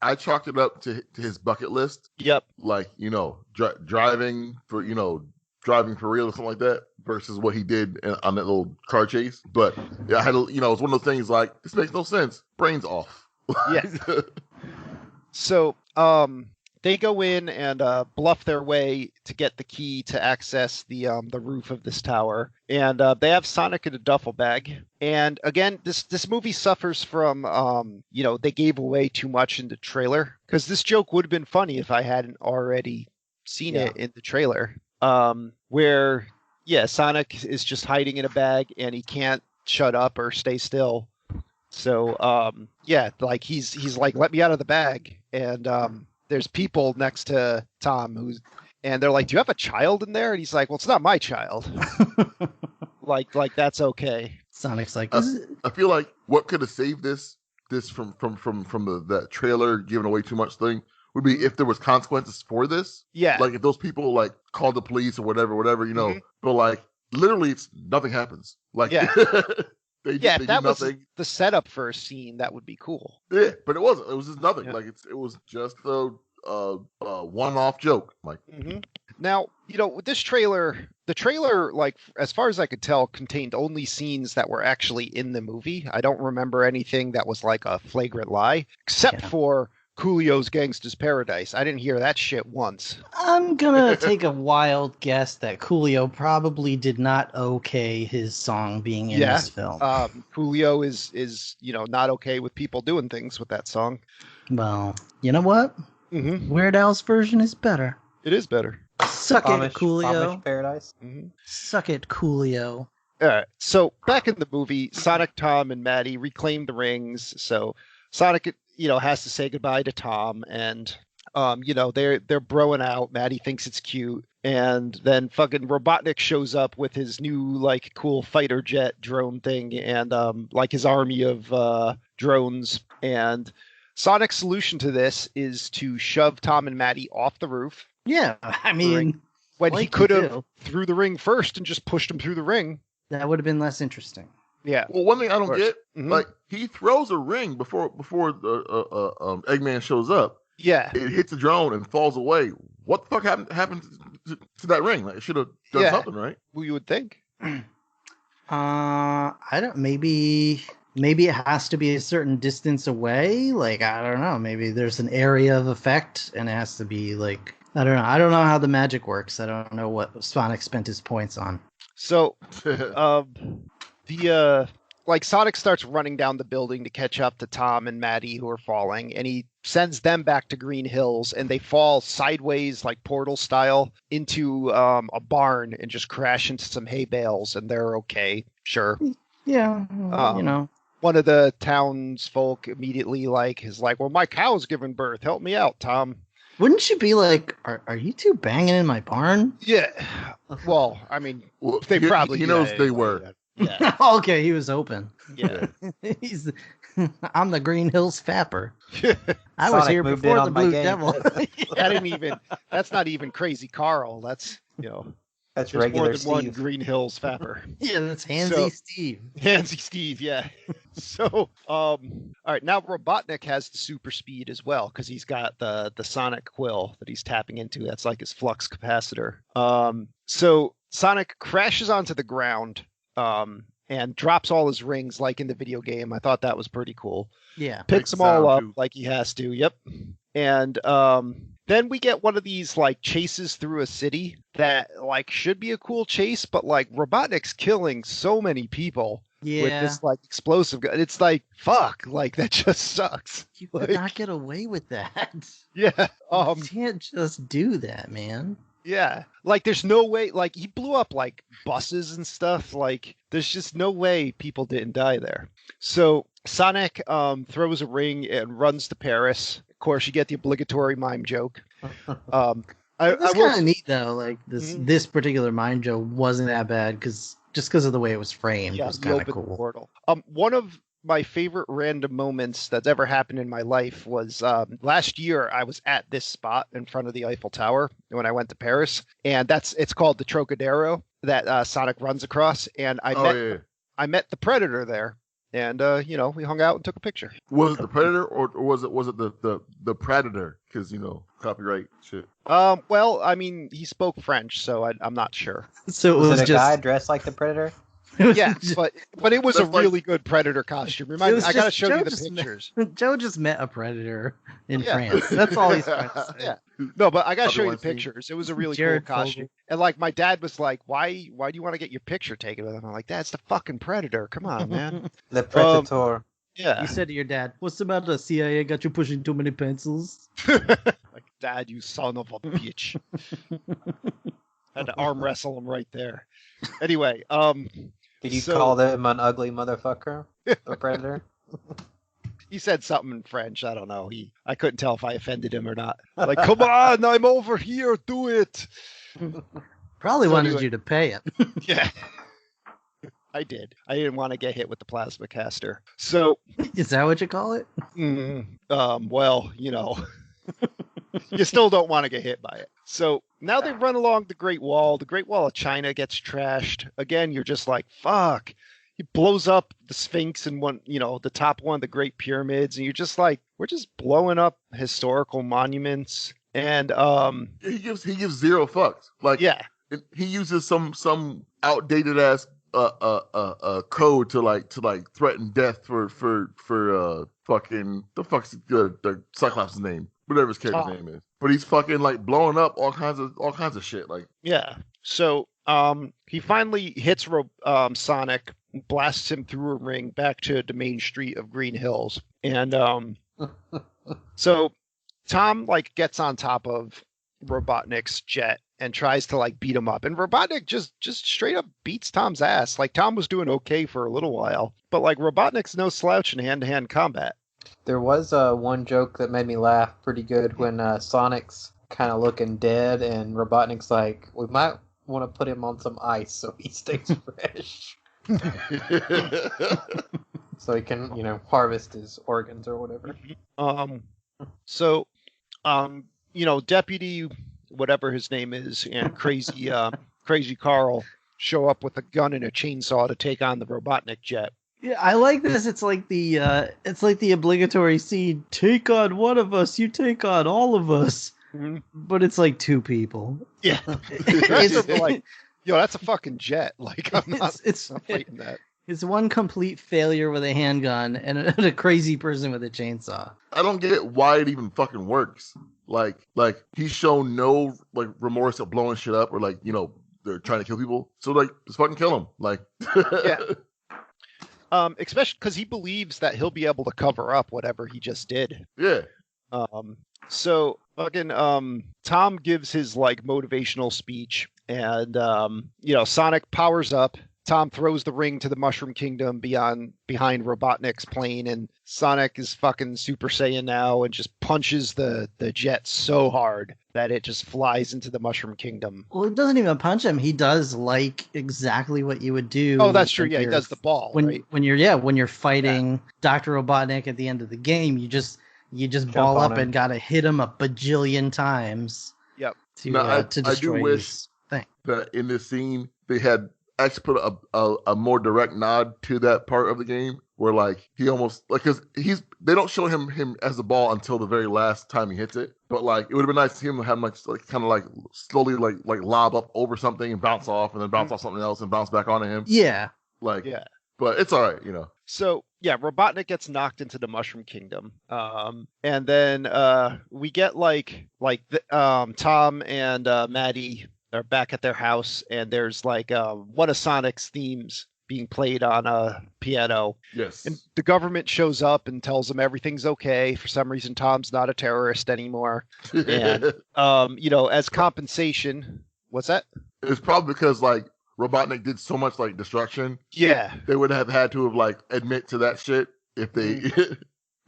I chalked it up to his bucket list. Yep. Like, driving for real or something like that versus what he did on that little car chase. But yeah, I had it's one of those things like, this makes no sense. Brains off. Yeah. So, they go in and bluff their way to get the key to access the roof of this tower, and they have Sonic in a duffel bag. And again, this movie suffers from they gave away too much in the trailer, because this joke would have been funny if I hadn't already seen it in the trailer, where Sonic is just hiding in a bag and he can't shut up or stay still. So like he's like, let me out of the bag, and there's people next to Tom and they're like, do you have a child in there? And he's like, well, it's not my child. like that's okay. Sonic's like, I feel like what could have saved this from that trailer giving away too much thing would be if there was consequences for this. Yeah. Like if those people like called the police or whatever, but like literally nothing happens. Like they if do that was nothing. the setup for a scene, that would be cool. Yeah, but it wasn't. It was just nothing. Yeah. Like it was just a one-off joke. Like, Now, with this trailer, the trailer, like, as far as I could tell, contained only scenes that were actually in the movie. I don't remember anything that was like a flagrant lie, except for Coolio's Gangsta's Paradise. I didn't hear that shit once. I'm gonna take a wild guess that Coolio probably did not okay his song being in this film. Coolio is not okay with people doing things with that song. Well, you know what? Weird Al's version is better. It is better. Suck it, Coolio. Amish Paradise. Suck it, Coolio. All right. So back in the movie, Sonic, Tom, and Maddie reclaim the rings. So Sonic, has to say goodbye to Tom, and they're broing out. Maddie thinks it's cute, and then fucking Robotnik shows up with his new like cool fighter jet drone thing, and like his army of drones. And Sonic's solution to this is to shove Tom and Maddie off the roof. Yeah, I mean, when he could have threw the ring first and just pushed him through the ring. That would have been less interesting. Yeah. Well, one thing I don't get, like, he throws a ring before the Eggman shows up. Yeah. It hits the drone and falls away. What the fuck happened to that ring? Like, it should have done something, right? Well, you would think. I don't. Maybe it has to be a certain distance away. Like, I don't know. Maybe there's an area of effect, and it has to be like, I don't know. I don't know how the magic works. I don't know what Sonic spent his points on. So, Sonic starts running down the building to catch up to Tom and Maddie, who are falling, and he sends them back to Green Hills, and they fall sideways, like Portal style, into a barn and just crash into some hay bales, and they're okay. Sure. Yeah, One of the townsfolk immediately is like, well, my cow's giving birth. Help me out, Tom. Wouldn't you be like, are you two banging in my barn? Yeah. Well, I mean, they probably... He knows they were. Yeah. Okay, he was open. Yeah. I'm the Green Hills Fapper. I Sonic was here moved before in the on my Blue game. Devil. That's not even Crazy Carl. That's, That's there's regular more than one Steve. Green Hills Fapper. Yeah, that's Hansy Steve. Hansy Steve, yeah. So, all right, now Robotnik has the super speed as well, because he's got the Sonic Quill that he's tapping into. That's like his flux capacitor. So Sonic crashes onto the ground, and drops all his rings like in the video game. I thought that was pretty cool. Yeah. Picks them all up like he has to. Yep. And then we get one of these like chases through a city that like should be a cool chase, but like Robotnik's killing so many people with this like explosive gun. It's like, fuck, like that just sucks. You could not get away with that. Yeah. You can't just do that, man. Yeah, like there's no way, like he blew up like buses and stuff. Like there's just no way people didn't die there. So Sonic throws a ring and runs to Paris. Of course, you get the obligatory mime joke. It's kind of neat though. Like this particular mime joke wasn't that bad because of the way it was framed. Yeah, it was kind of cool. Portal. One of my favorite random moments that's ever happened in my life was last year I was at this spot in front of the Eiffel Tower when I went to Paris, and it's called the Trocadero that Sonic runs across, and I met the Predator there, and we hung out and took a picture. Was it the Predator or was it the Predator? Because copyright shit. Well, I mean, he spoke French, so I'm not sure. So it Was was it a just guy dressed like the Predator? Yeah, but it was a really good Predator costume. I gotta show you the pictures. Joe just met a Predator in France. That's all he's trying to say. Yeah. No, but I gotta show you the pictures. It was a really cool costume. Fogel. And like my dad was like, "Why do you want to get your picture taken with him?" I'm like, "That's the fucking Predator. Come on, man." The Predator. Yeah. You said to your dad, "What's the matter? CIA got you pushing too many pencils." Like, Dad, you son of a bitch. Had to arm wrestle him right there. Anyway, Did you call them an ugly motherfucker? The Predator? He said something in French. I don't know. I couldn't tell if I offended him or not. Like, come on, I'm over here. Do it. Probably wanted you to pay it. Yeah. I did. I didn't want to get hit with the plasma caster. So. Is that what you call it? Well, you still don't want to get hit by it. So now they run along the Great Wall. The Great Wall of China gets trashed. Again, you're just like, fuck. He blows up the Sphinx and the top one of the Great Pyramids. And you're just like, we're just blowing up historical monuments. And He gives zero fucks. Like yeah, he uses some outdated ass code to threaten death for fucking the fuck's the Cyclops' name, whatever his character's name is. But he's fucking like blowing up all kinds of shit. Like yeah. So he finally hits Sonic, blasts him through a ring back to the main street of Green Hills, and so Tom like gets on top of Robotnik's jet and tries to like beat him up, and Robotnik just straight up beats Tom's ass. Like Tom was doing okay for a little while, but like Robotnik's no slouch in hand-to-hand combat. There was one joke that made me laugh pretty good when Sonic's kind of looking dead, and Robotnik's like, "We might want to put him on some ice so he stays fresh, so he can, harvest his organs or whatever." So, Deputy whatever his name is and Crazy Carl show up with a gun and a chainsaw to take on the Robotnik jet. Yeah, I like this. It's like the obligatory scene. Take on one of us, you take on all of us. Mm-hmm. But it's like two people. Yeah, it's like, yo, that's a fucking jet. Like I'm not fighting that. It's one complete failure with a handgun and a crazy person with a chainsaw. I don't get why it even fucking works. Like he's shown no like remorse of blowing shit up or like they're trying to kill people. So like just fucking kill him. Like yeah. Especially because he believes that he'll be able to cover up whatever he just did. Yeah. So fucking Tom gives his like motivational speech, and Sonic powers up. Tom throws the ring to the Mushroom Kingdom behind Robotnik's plane, and Sonic is fucking Super Saiyan now and just punches the jet so hard that it just flies into the Mushroom Kingdom. Well, he doesn't even punch him. He does like exactly what you would do. Oh, that's true. Yeah, he does the ball. When you're fighting Dr. Robotnik at the end of the game, you just ball up and gotta hit him a bajillion times. Yep. To destroy I do wish his thing. that in this scene they had actually put a more direct nod to that part of the game where like he almost like because they don't show him as the ball until the very last time he hits it, but like it would have been nice to see him have like kind of like slowly like lob up over something and bounce off and then bounce off something else and bounce back onto him. Yeah. Like yeah. But it's all right, So yeah, Robotnik gets knocked into the Mushroom Kingdom, and then we get Tom and Maddie are back at their house, and there's like one of Sonic's themes being played on a piano. Yes. And the government shows up and tells them everything's okay. For some reason, Tom's not a terrorist anymore. And as compensation, what's that? It's probably because like Robotnik did so much like destruction. Yeah. They would have had to have like admit to that shit if they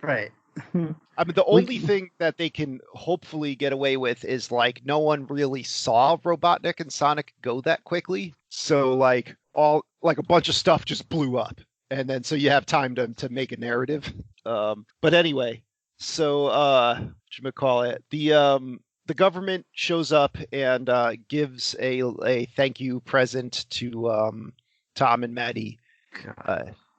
Right. I mean, the only thing that they can hopefully get away with is like no one really saw Robotnik and Sonic go that quickly. So like a bunch of stuff just blew up, and then so you have time to make a narrative. But anyway, so the government shows up and gives a thank you present to Tom and Maddie,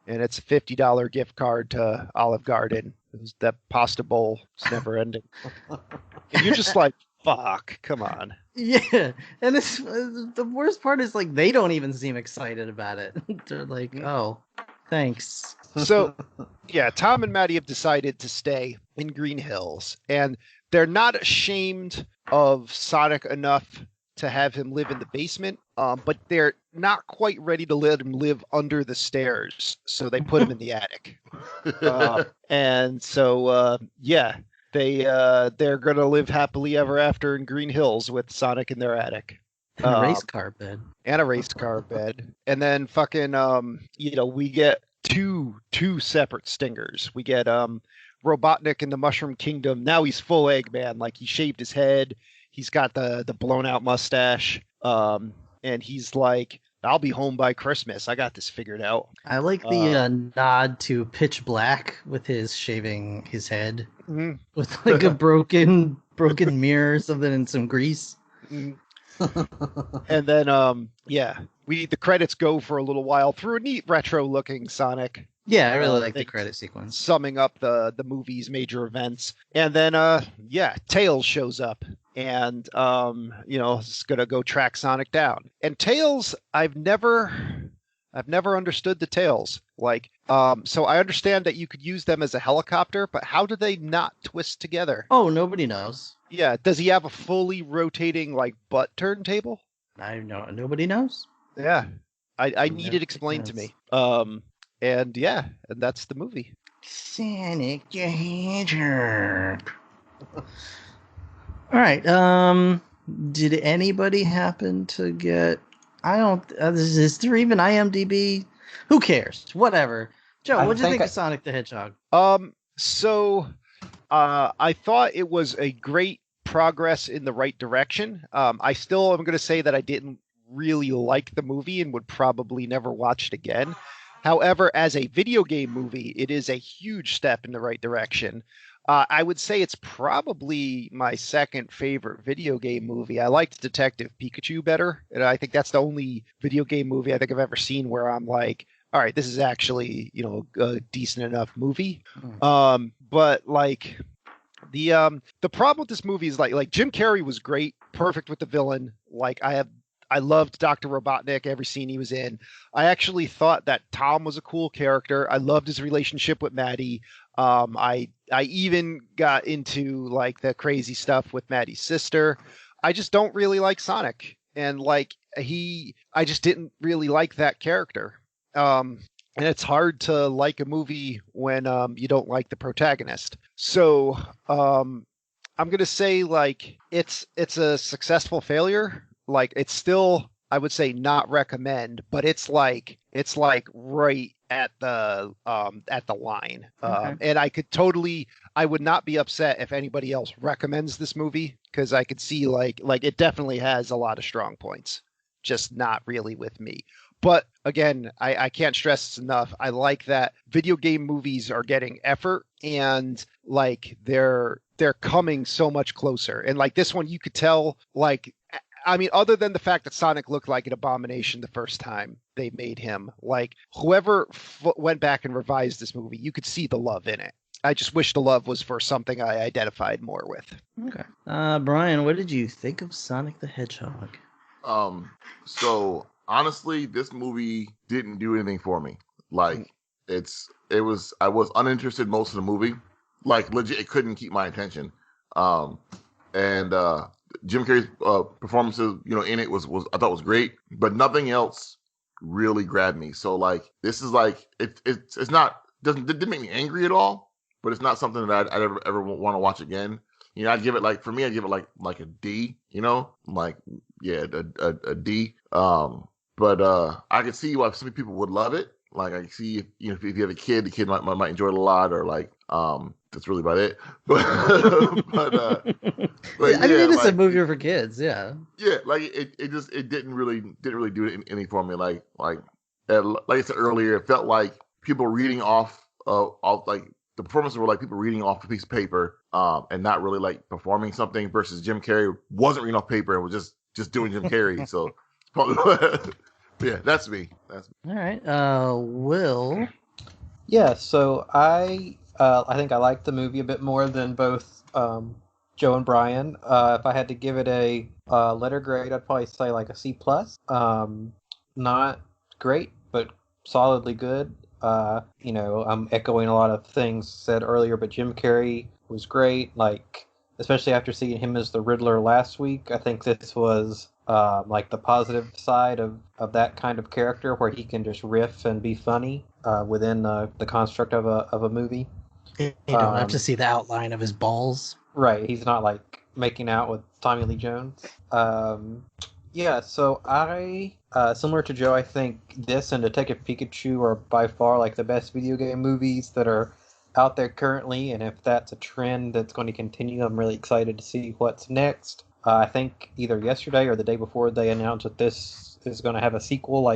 and it's a $50 gift card to Olive Garden. That pasta bowl is never ending. And you're just like, fuck, come on. Yeah, and it's the worst part is like they don't even seem excited about it. They're like, "Oh, thanks." So, yeah, Tom and Maddie have decided to stay in Green Hills, and they're not ashamed of Sonic enough to have him live in the basement, but they're not quite ready to let him live under the stairs, so they put him in the attic. And so, they're gonna live happily ever after in Green Hills with Sonic in their attic. And a race car bed. And a race car bed. And then fucking, we get two separate stingers. We get Robotnik in the Mushroom Kingdom. Now he's full Eggman. Like he shaved his head. He's got the blown out mustache. And he's like, I'll be home by Christmas. I got this figured out. I like the nod to Pitch Black with his shaving his head with like a broken mirror or something and some grease. And then, we the credits go for a little while through a neat retro-looking Sonic. Yeah, I really like the credit sequence. Summing up the movie's major events. And then Tails shows up and is gonna go track Sonic down. And Tails, I've never understood the Tails. So I understand that you could use them as a helicopter, but how do they not twist together? Oh, nobody knows. Yeah, does he have a fully rotating butt turntable? I know nobody knows. Yeah. I need it explained to me. And that's the movie. Sonic the Hedgehog. All right. Did anybody happen to get? I don't. Is there even IMDb? Who cares? Whatever. Joe, what did you think of Sonic the Hedgehog? So, I thought it was a great progress in the right direction. I still am going to say that I didn't really like the movie and would probably never watch it again. However, as a video game movie, it is a huge step in the right direction. I would say it's probably my second favorite video game movie. I liked Detective Pikachu better, and I think that's the only video game movie I think I've ever seen where I'm like, all right, this is actually, a decent enough movie. But the problem with this movie is like Jim Carrey was great, perfect with the villain. I loved Dr. Robotnik, every scene he was in. I actually thought that Tom was a cool character. I loved his relationship with Maddie. I even got into the crazy stuff with Maddie's sister. I just don't really like Sonic. And I just didn't really like that character. And it's hard to like a movie when you don't like the protagonist. So I'm going to say it's a successful failure. It's still, I would say, not recommend, but it's right at the line. Okay. And I would not be upset if anybody else recommends this movie, because I could see it definitely has a lot of strong points, just not really with me. But again, I can't stress this enough. I like that video game movies are getting effort, and they're coming so much closer. And this one, you could tell, other than the fact that Sonic looked like an abomination the first time they made him, whoever went back and revised this movie, you could see the love in it. I just wish the love was for something I identified more with. Okay. Brian, what did you think of Sonic the Hedgehog? So honestly, this movie didn't do anything for me. I was uninterested most of the movie. Legit, it couldn't keep my attention. And Jim Carrey's performances, in it was I thought was great, but nothing else really grabbed me. So this is it's not didn't make me angry at all, but it's not something that I'd ever want to watch again. I'd give it for me, I'd give it like a D. A D. But I could see why some people would love it. I can see if you have a kid, the kid might enjoy it a lot, or that's really about it. But I mean, it is a movie for kids, yeah. Yeah, it didn't really do anything for me. Like I said earlier, it felt like people reading off the performances were like people reading off a piece of paper, and not really performing something. Versus Jim Carrey wasn't reading off paper and was just doing Jim Carrey. So, yeah, that's me. All right, Will. Yeah, so I think I liked the movie a bit more than both Joe and Brian. If I had to give it a letter grade, I'd probably say a C+. Not great, but solidly good. I'm echoing a lot of things said earlier, but Jim Carrey was great. Especially after seeing him as the Riddler last week, I think this was the positive side of that kind of character where he can just riff and be funny within the construct of a movie. You don't have to see the outline of his balls. Right, he's not making out with Tommy Lee Jones. So I, similar to Joe, I think this and Detective Pikachu are by far the best video game movies that are out there currently, and if that's a trend that's going to continue, I'm really excited to see what's next. I think either yesterday or the day before they announced that this is going to have a sequel,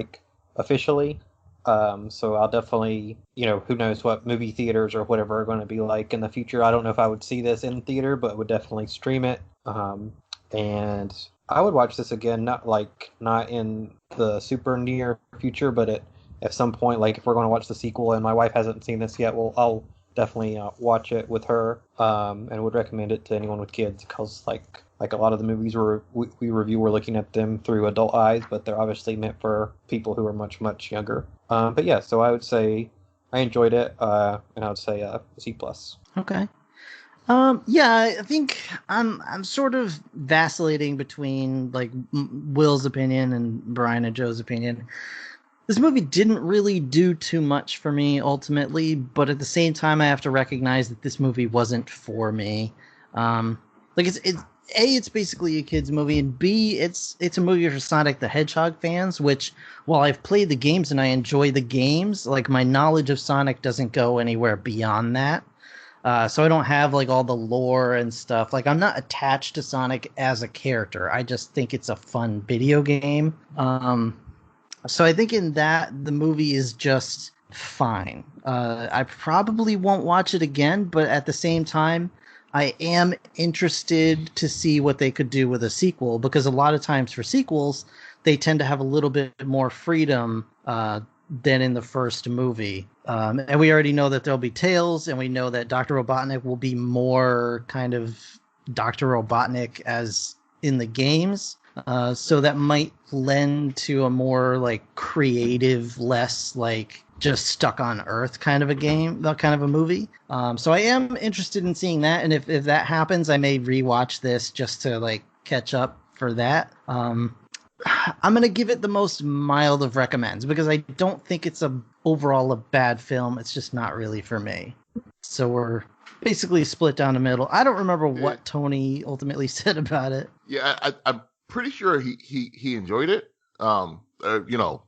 officially. So I'll definitely, who knows what movie theaters or whatever are going to be in the future. I don't know if I would see this in theater, but would definitely stream it. And I would watch this again, not in the super near future, but at some point, like if we're going to watch the sequel and my wife hasn't seen this yet, well, I'll definitely watch it with her, and would recommend it to anyone with kids because like a lot of the movies we review, we're looking at them through adult eyes, but they're obviously meant for people who are much younger. But yeah, so I would say I enjoyed it, and I would say C plus. Okay. Yeah, I think I'm sort of vacillating between like Will's opinion and Brian and Joe's opinion. This movie didn't really do too much for me ultimately, but at the same time, I have to recognize that this movie wasn't for me. Like it's A, it's basically a kids movie, and B, it's a movie for Sonic the Hedgehog fans. Which, while I've played the games and I enjoy the games, like my knowledge of Sonic doesn't go anywhere beyond that. So I don't have like all the lore and stuff. Like I'm not attached to Sonic as a character. I just think it's a fun video game. So I think in that the movie is just fine. I probably won't watch it again, but at the same time, I am interested to see what they could do with a sequel because a lot of times for sequels, they tend to have a little bit more freedom than in the first movie. And we already know that there'll be Tails, and we know that Dr. Robotnik will be more kind of Dr. Robotnik as in the games. So that might lend to a more like creative, less like just stuck on Earth kind of a game, kind of a movie. So I am interested in seeing that, and if that happens, I may rewatch this just to like catch up for that. I'm gonna give it the most mild of recommends because I don't think it's overall a bad film. It's just not really for me. So we're basically split down the middle. I don't remember what Tony ultimately said about it. Yeah, I'm pretty sure he enjoyed it. You know,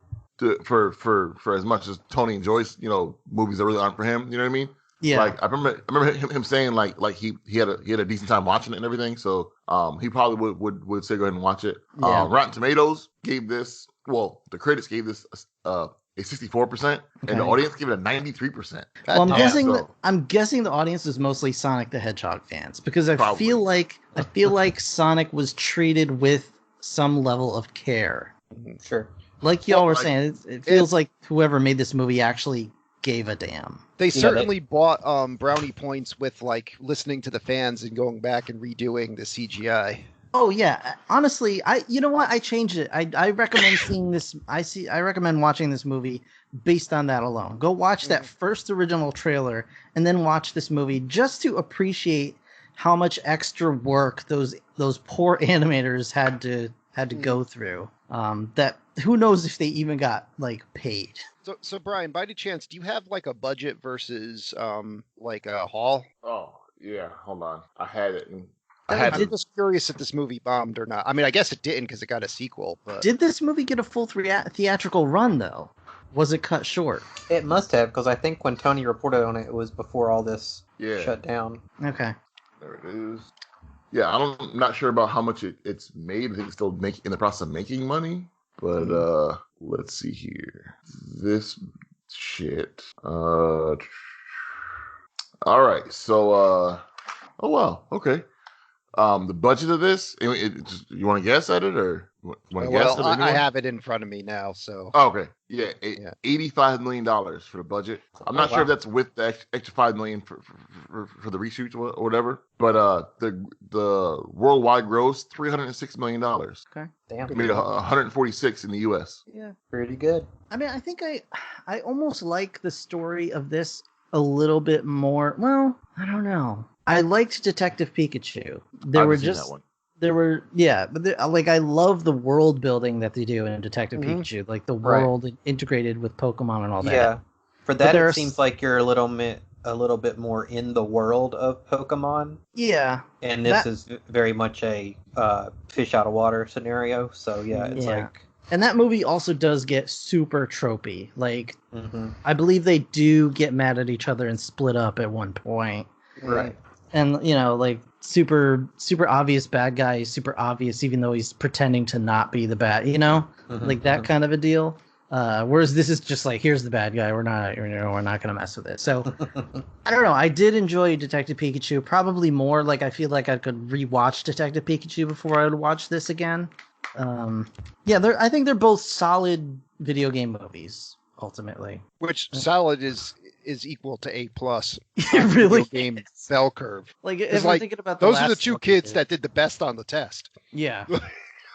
for as much as Tony enjoys, you know, movies that really aren't for him. You know what I mean? Yeah. Like I remember him saying like he had a decent time watching it and everything. So he probably would say go ahead and watch it. Yeah. Rotten Tomatoes gave this, well, the critics gave this a 64%, and the audience gave it a 93%. Well, I'm guessing the audience is mostly Sonic the Hedgehog fans because I feel like Sonic was treated with some level of care. Sure. Like y'all were saying, it feels like whoever made this movie actually gave a damn. They certainly bought brownie points with like listening to the fans and going back and redoing the CGI. Oh yeah, honestly, you know what? I changed it. I recommend seeing this. I recommend watching this movie based on that alone. Go watch that first original trailer and then watch this movie just to appreciate how much extra work those poor animators had to go through. That who knows if they even got like paid. So Brian, by any chance, do you have like a budget versus like a haul? Oh yeah, hold on, I had it. I'm just curious if this movie bombed or not. I mean, I guess it didn't because it got a sequel. But did this movie get a full theatrical run though? Was it cut short? It must have, because I think when Tony reported on it, it was before all this shut down. Okay. There it is. Yeah, I'm not sure about how much it's made. I think it's still in the process of making money. But let's see here. This shit. All right. So oh wow. Okay. The budget of this, you want to guess at it or want to guess at it? I have it in front of me now, so. Oh, okay. Yeah, $85 million for the budget. I'm not sure if that's with the extra $5 million for the reshoots or whatever. But the worldwide gross $306 million. Okay. Damn. It made 146 in the U.S. Yeah. Pretty good. I mean, I think I almost like the story of this a little bit more. Well, I don't know. I liked Detective Pikachu. Like I love the world building that they do in Detective Pikachu, like the world integrated with Pokemon and all that. Yeah, for that it seems like you're a little bit more in the world of Pokemon. Yeah, and this is very much a fish out of water scenario. So like. And that movie also does get super tropey. Like, I believe they do get mad at each other and split up at one point. Right. And, you know, like, super obvious bad guy, super obvious, even though he's pretending to not be the bad, you know? Like, that kind of a deal. Whereas this is just like, here's the bad guy. We're not gonna mess with it. So I don't know. I did enjoy Detective Pikachu probably more. Like I feel like I could rewatch Detective Pikachu before I would watch this again. Yeah, I think they're both solid video game movies. Ultimately, Which solid is equal to A plus. it really game is. bell curve. Like if Like, I'm thinking about those are the last two one we kids did. that did the best on the test. Yeah,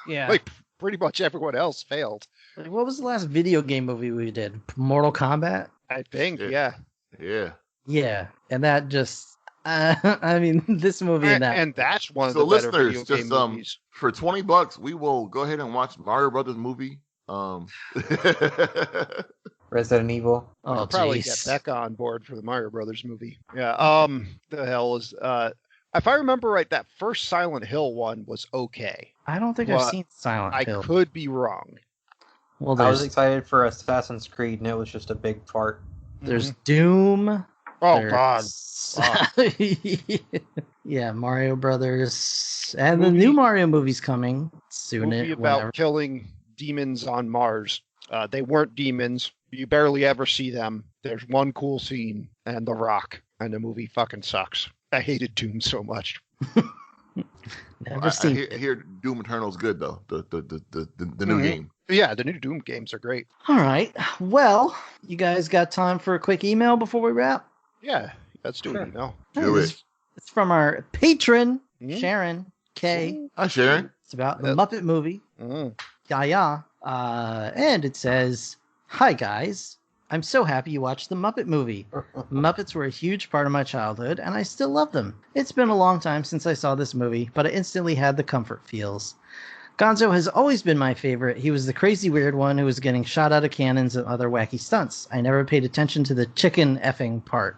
yeah. Like pretty much everyone else failed. Like, what was the last video game movie we did? Mortal Kombat. I think, Yeah. yeah. Yeah, and that just. I mean, this movie and that. And that's one of So the better listeners, video just game movies. for $20, we will go ahead and watch Mario Brothers movie. Resident Evil. Oh, I'll probably jeez. get Becca on board for the Mario Brothers movie. Yeah. The hell is if I remember right, that first Silent Hill one was okay. I don't think Well, I've seen Silent I Hill. could be wrong. Well, I was there's excited for Assassin's Creed, and it was just a big fart. Doom. Oh God. Yeah, Mario Brothers, and the Movie- new Mario movie's coming soon. Movie about Whenever. killing demons on Mars. They weren't demons. You barely ever see them. There's one cool scene and The Rock, and the movie fucking sucks. I hated Doom so much. Never I seen. hear Doom Eternal's good though. The new game. Yeah, the new Doom games are great. All right. Well, you guys got time for a quick email before we wrap? Yeah, let's do Sure. it. No. Do it. It's from our patron Mm. Sharon K. Hi, Sharon. It's about the Yep. Muppet movie. Mm. Yeah. And it says, "Hi guys, I'm so happy you watched the Muppet movie. Muppets were a huge part of my childhood, and I still love them. It's been a long time since I saw this movie, but I instantly had the comfort feels. Gonzo has always been my favorite. He was the crazy weird one who was getting shot out of cannons and other wacky stunts. I never paid attention to the chicken effing part.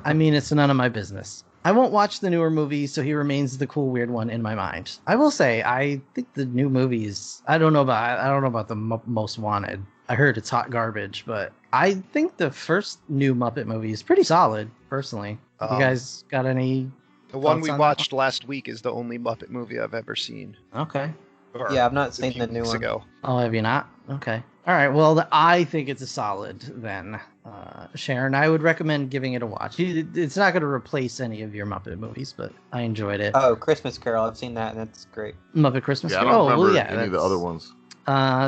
I mean, it's none of my business. I won't watch the newer movies, so he remains the cool weird one in my mind. I will say, I think the new movies. I don't know about the Most Wanted. I heard it's hot garbage, but I think the first new Muppet movie is pretty solid. Personally, you guys got any? The one Thoughts we on that watched last week is the only Muppet movie I've ever seen. Okay. Or Yeah, I've not a seen few the new weeks one. ago. Oh, have you not? Okay. All right. Well, I think it's a solid then. Sharon, I would recommend giving it a watch. It's not going to replace any of your Muppet movies, but I enjoyed it. Oh, Christmas Carol. I've seen that, and it's great. Muppet Christmas Yeah, I Carol. don't remember yeah, any of the that's- other ones.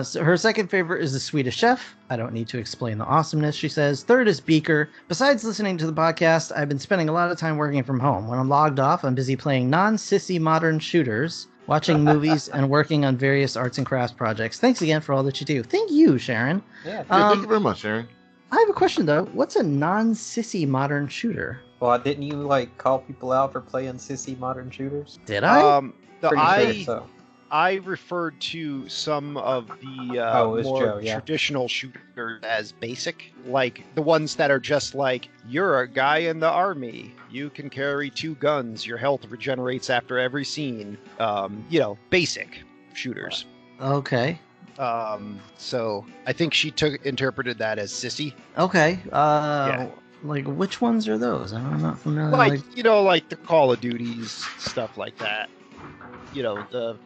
So her second favorite is The Swedish Chef. I don't need to explain the awesomeness, she says. Third is Beaker. Besides listening to the podcast, I've been spending a lot of time working from home. When I'm logged off, I'm busy playing non-sissy modern shooters, watching movies, and working on various arts and crafts projects. Thanks again for all that you do. Thank you, Sharon. Yeah. Yeah, thank you very much, Sharon. I have a question, though. What's a non-sissy modern shooter? Well, didn't you call people out for playing sissy modern shooters? Did I? Pretty sure so. I referred to some of the Oh, it was more Joe, yeah. traditional shooters as basic, like the ones that are just like, you're a guy in the army, you can carry 2 guns, your health regenerates after every scene. Basic shooters. Okay. So I think she interpreted that as sissy. Okay. Yeah. Like, which ones are those? I'm not familiar. Like the Call of Duties, stuff like that. The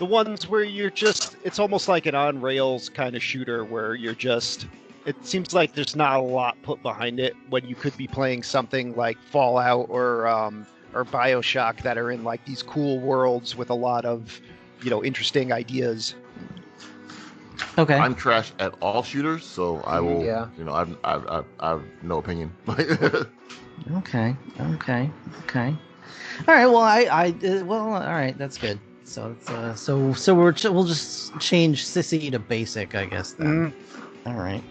ones where you're just, it's almost like an on rails kind of shooter where you're just, it seems like there's not a lot put behind it when you could be playing something like Fallout or BioShock that are in like these cool worlds with a lot of interesting ideas. Okay. I'm trash at all shooters, so I will. Yeah. I've no opinion. Okay. All right. Well, all right. That's good. So it's we'll just change sissy to basic, I guess. Then. All right.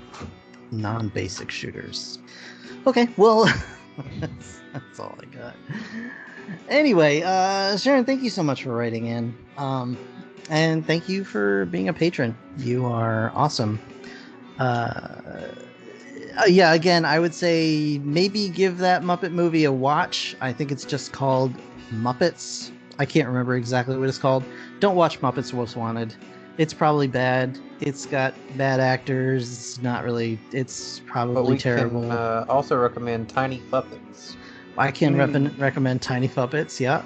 Non-basic shooters. Okay. Well, that's all I got. Anyway, Sharon, thank you so much for writing in. And thank you for being a patron. You are awesome. Yeah, again, I would say maybe give that Muppet movie a watch. I think it's just called Muppets. I can't remember exactly what it's called. Don't watch Muppets Most Wanted. It's probably bad. It's got bad actors. It's not really. It's But probably we terrible. can also recommend Tiny Puppets. I can recommend Tiny Puppets. Yeah.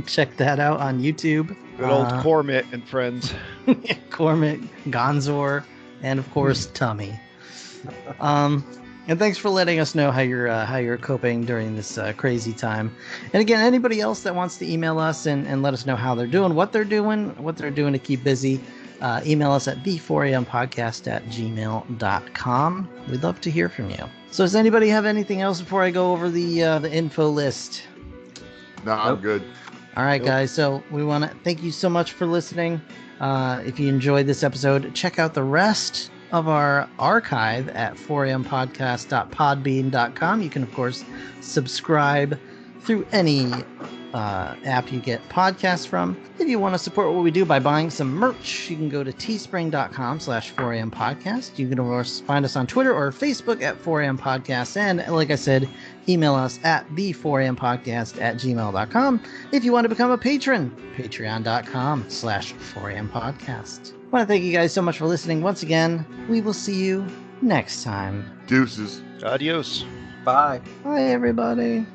Check that out on YouTube. Good old Cormit and friends. Cormit, Gonzor, and of course Tummy. And thanks for letting us know how you're coping during this crazy time. And again, anybody else that wants to email us and let us know how they're doing, what they're doing to keep busy, email us at the4ampodcast@gmail.com. We'd love to hear from you. So does anybody have anything else before I go over the info list? No, I'm good. All right, guys. So we want to thank you so much for listening. If you enjoyed this episode, check out the rest of our archive at 4ampodcast.podbean.com. You can, of course, subscribe through any app you get podcasts from. If you want to support what we do by buying some merch, you can go to teespring.com/4ampodcast. You can, of course, find us on Twitter or Facebook at 4ampodcast. And like I said, email us at the4ampodcast@gmail.com. If you want to become a patron, patreon.com/4ampodcast. I want to thank you guys so much for listening once again. We will see you next time. Deuces. Adios. Bye. Bye, everybody.